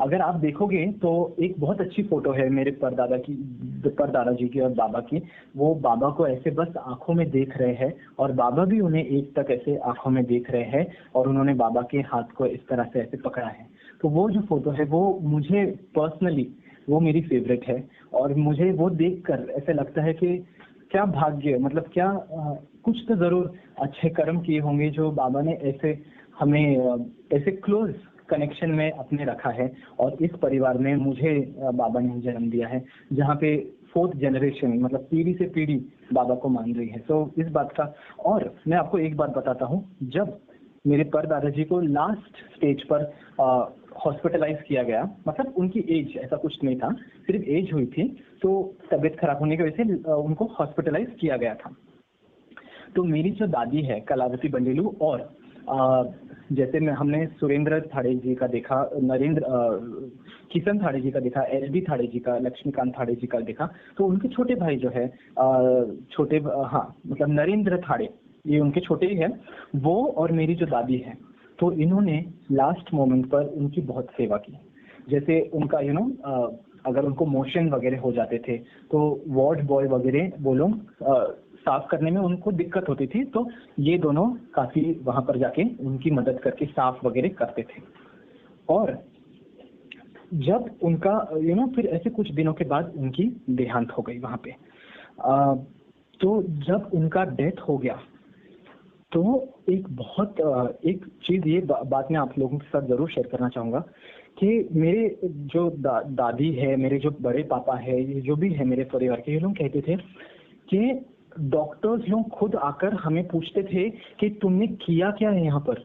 B: अगर आप देखोगे तो एक बहुत अच्छी फोटो है मेरे परदादाजी की और बाबा की। वो बाबा को ऐसे बस आंखों में देख रहे हैं और बाबा भी उन्हें एक तक ऐसे आंखों में देख रहे हैं और उन्होंने बाबा के हाथ को इस तरह से ऐसे पकड़ा है। तो वो जो फोटो है वो मुझे पर्सनली वो मेरी फेवरेट है और मुझे वो देखकर ऐसे लगता है कि क्या भाग्य, मतलब क्या कुछ तो जरूर अच्छे कर्म किए होंगे जो बाबा ने ऐसे हमें ऐसे क्लोज कनेक्शन में अपने रखा है। और इस परिवार में मुझे बाबा ने जन्म दिया है जहाँ पे 4th जनरेशन मतलब पीढ़ी से पीढ़ी बाबा को मान रही है। तो इस बात का, और मैं आपको एक बात बताता हूँ, जब मेरे परदादाजी को लास्ट स्टेज पर हॉस्पिटलाइज किया गया, मतलब उनकी एज ऐसा कुछ नहीं था, सिर्फ एज हुई थी, तो तबीयत खराब होने की वजह से उनको हॉस्पिटलाइज किया गया था। तो मेरी जो दादी है कलावती बंडेलू, और जैसे मैं हमने सुरेंद्र थाड़े जी का देखा, किशन थाड़े जी का देखा, LB थाड़े जी का, लक्ष्मीकांत थाड़े जी का देखा, तो उनके छोटे भाई जो है मतलब नरेंद्र थाड़े, ये उनके छोटे ही हैं वो, और मेरी जो दादी है, तो इन्होंने लास्ट मोमेंट पर उनकी बहुत सेवा की। जैसे उनका अगर उनको मोशन वगैरह हो जाते थे तो वार्ड बॉय वगैरह वो लोग साफ करने में उनको दिक्कत होती थी, तो ये दोनों काफी वहां पर जाके उनकी मदद करके साफ वगैरह करते थे। और जब उनका फिर ऐसे कुछ दिनों के बाद उनकी देहांत हो गई वहां पे। तो जब उनका डेथ हो गया तो एक चीज, ये बात मैं आप लोगों के साथ जरूर शेयर करना चाहूंगा कि मेरे जो दादी है, मेरे जो बड़े पापा है, ये जो भी है मेरे परिवार के, ये लोग कहते थे कि डॉक्टर्स लोग खुद आकर हमें पूछते थे कि तुमने किया क्या है यहाँ पर,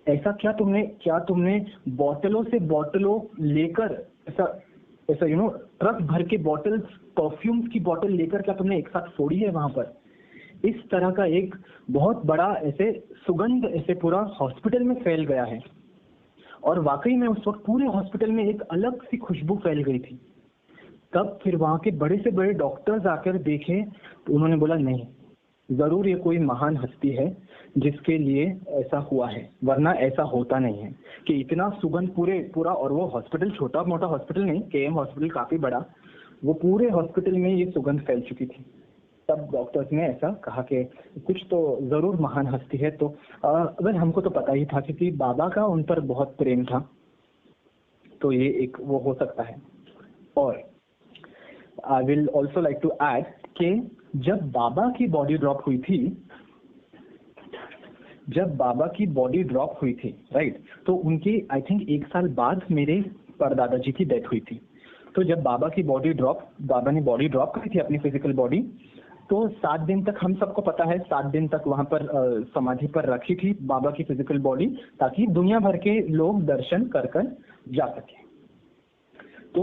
B: ऐसा क्या तुमने बोतलों से बोतलों लेकर ऐसा ट्रक भर के बॉटल्स, परफ्यूम्स की बोतल लेकर क्या तुमने एक साथ फोड़ी है वहां पर। इस तरह का एक बहुत बड़ा ऐसे सुगंध ऐसे पूरा हॉस्पिटल में फैल गया है। और वाकई में उस वक्त पूरे हॉस्पिटल में एक अलग सी खुशबू फैल गई थी। तब फिर वहां के बड़े से बड़े डॉक्टर्स आकर देखे तो उन्होंने बोला नहीं, जरूर ये कोई महान हस्ती है जिसके लिए ऐसा हुआ है, वरना ऐसा होता नहीं है कि इतना सुगंध पूरा। और वो हॉस्पिटल छोटा मोटा हॉस्पिटल नहीं, KM हॉस्पिटल काफी बड़ा, वो पूरे हॉस्पिटल में ये सुगंध फैल चुकी थी। तब डॉक्टर्स ने ऐसा कहा कि कुछ तो जरूर महान हस्ती है। तो अगर हमको तो पता ही था क्योंकि बाबा का उन पर बहुत प्रेम था, तो ये एक वो हो सकता है। और I will also like to add कि जब बाबा की बॉडी ड्रॉप हुई थी, राइट, तो उनकी आई थिंक 1 साल बाद मेरे परदादा जी की डेथ हुई थी। तो जब बाबा ने बॉडी ड्रॉप करी थी अपनी फिजिकल बॉडी, तो 7 दिन तक, हम सबको पता है 7 दिन तक वहां पर समाधि पर रखी थी बाबा की फिजिकल बॉडी, ताकि दुनिया भर के लोग दर्शन कर जा सके। तो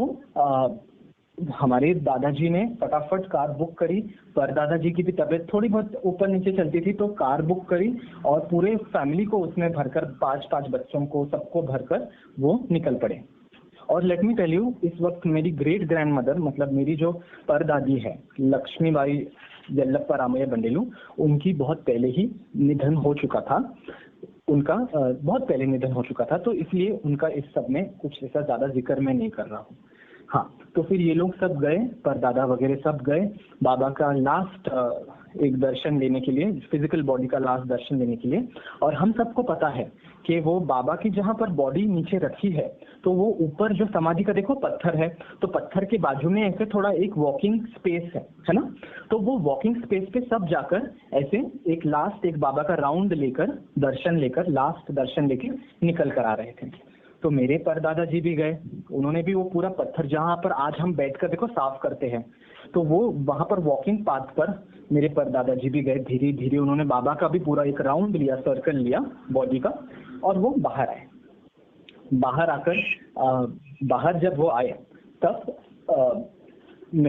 B: हमारे दादाजी ने फटाफट कार बुक करी। पर दादाजी की भी तबीयत थोड़ी बहुत ऊपर नीचे चलती थी, तो कार बुक करी और पूरे फैमिली को उसमें भरकर, 5 बच्चों को सबको भरकर वो निकल पड़े। और लेट मी टेल यू, इस वक्त मेरी ग्रेट ग्रैंड मदर, मतलब मेरी जो परदादी है लक्ष्मीबाई येल्लप्पा रामैया बंडेलू, उनकी बहुत पहले ही निधन हो चुका था। उनका बहुत पहले निधन हो चुका था, तो इसलिए उनका इस सब में कुछ ऐसा ज्यादा जिक्र मैं नहीं कर रहा हूँ। हाँ, तो फिर ये लोग सब गए, परदादा वगैरह सब गए बाबा का लास्ट एक दर्शन लेने के लिए, फिजिकल बॉडी का लास्ट दर्शन लेने के लिए। और हम सबको पता है कि वो बाबा की जहाँ पर बॉडी नीचे रखी है, तो वो ऊपर जो समाधि का देखो पत्थर है, तो पत्थर के बाजू में ऐसे थोड़ा एक वॉकिंग स्पेस है ना। तो वो वॉकिंग स्पेस पे सब जाकर ऐसे एक लास्ट एक बाबा का राउंड लेकर, दर्शन लेकर, लास्ट दर्शन लेकर निकल कर आ रहे थे। तो मेरे परदादा जी भी गए, उन्होंने भी वो पूरा पत्थर जहाँ पर आज हम बैठकर देखो साफ करते हैं, तो वो वहां पर वॉकिंग पाथ पर मेरे परदादा जी भी गए। धीरे धीरे उन्होंने बाबा का भी पूरा एक राउंड लिया, सर्कल लिया बॉडी का, और वो बाहर आए। बाहर आकर बाहर जब वो आए, तब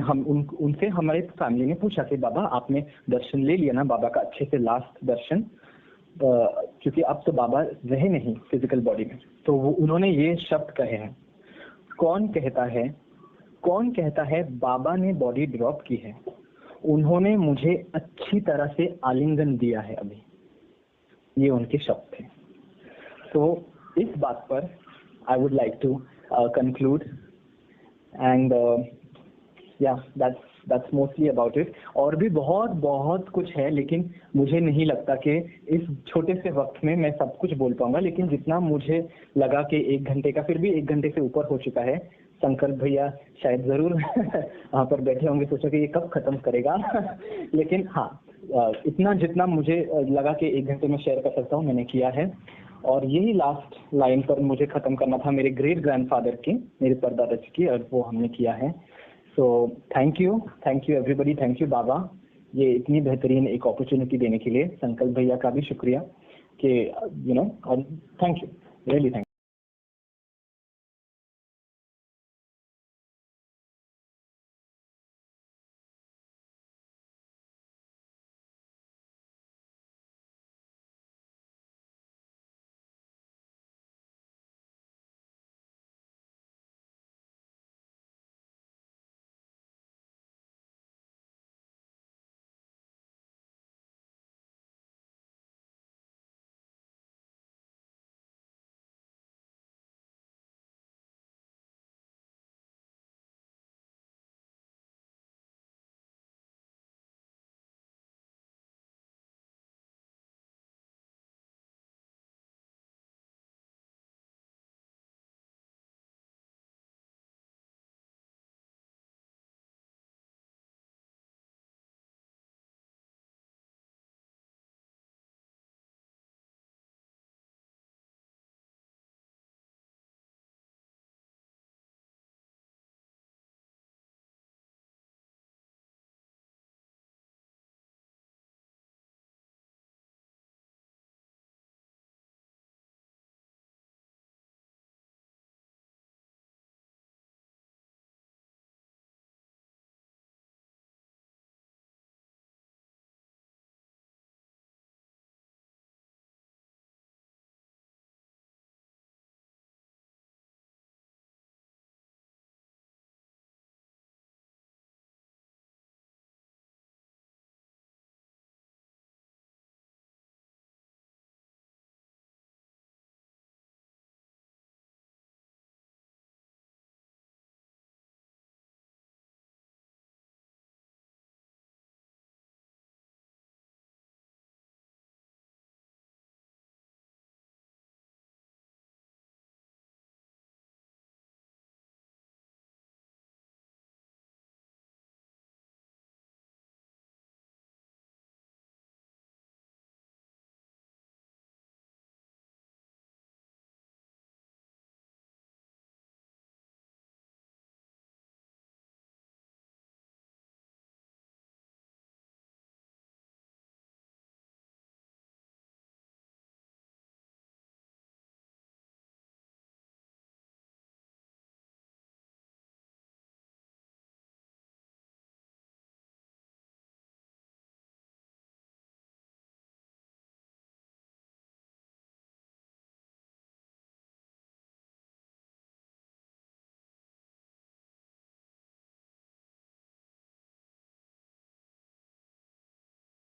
B: हम उनसे हमारे फैमिली ने पूछा कि बाबा आपने दर्शन ले लिया ना बाबा का अच्छे से, लास्ट दर्शन, क्योंकि अब तो बाबा रहे नहीं फिजिकल बॉडी में। तो वो उन्होंने ये शब्द कहे हैं, कौन कहता है बाबा ने बॉडी ड्रॉप की है, उन्होंने मुझे अच्छी तरह से आलिंगन दिया है अभी। ये उनके शब्द थे। तो इस बात पर I would like to conclude, and या दैट्स मोस्टली अबाउट इट। और भी बहुत कुछ है, लेकिन मुझे नहीं लगता कि इस छोटे से वक्त में मैं सब कुछ बोल पाऊंगा। लेकिन जितना मुझे लगा कि 1 घंटे का, फिर भी 1 घंटे से ऊपर हो चुका है। संकल्प भैया शायद जरूर वहां पर बैठे होंगे, सोचा कि ये कब खत्म करेगा लेकिन हाँ, इतना जितना मुझे लगा कि 1 घंटे में शेयर कर सकता हूँ मैंने किया है। और यही लास्ट लाइन पर मुझे खत्म करना था मेरे ग्रेट ग्रैंडफादर की, मेरे परदादा जी की, और वो हमने किया है। So thank you everybody, thank you बाबा, ये इतनी बेहतरीन एक अपॉर्चुनिटी देने के लिए। संकल्प भैया का भी शुक्रिया कि और thank you, really thank you.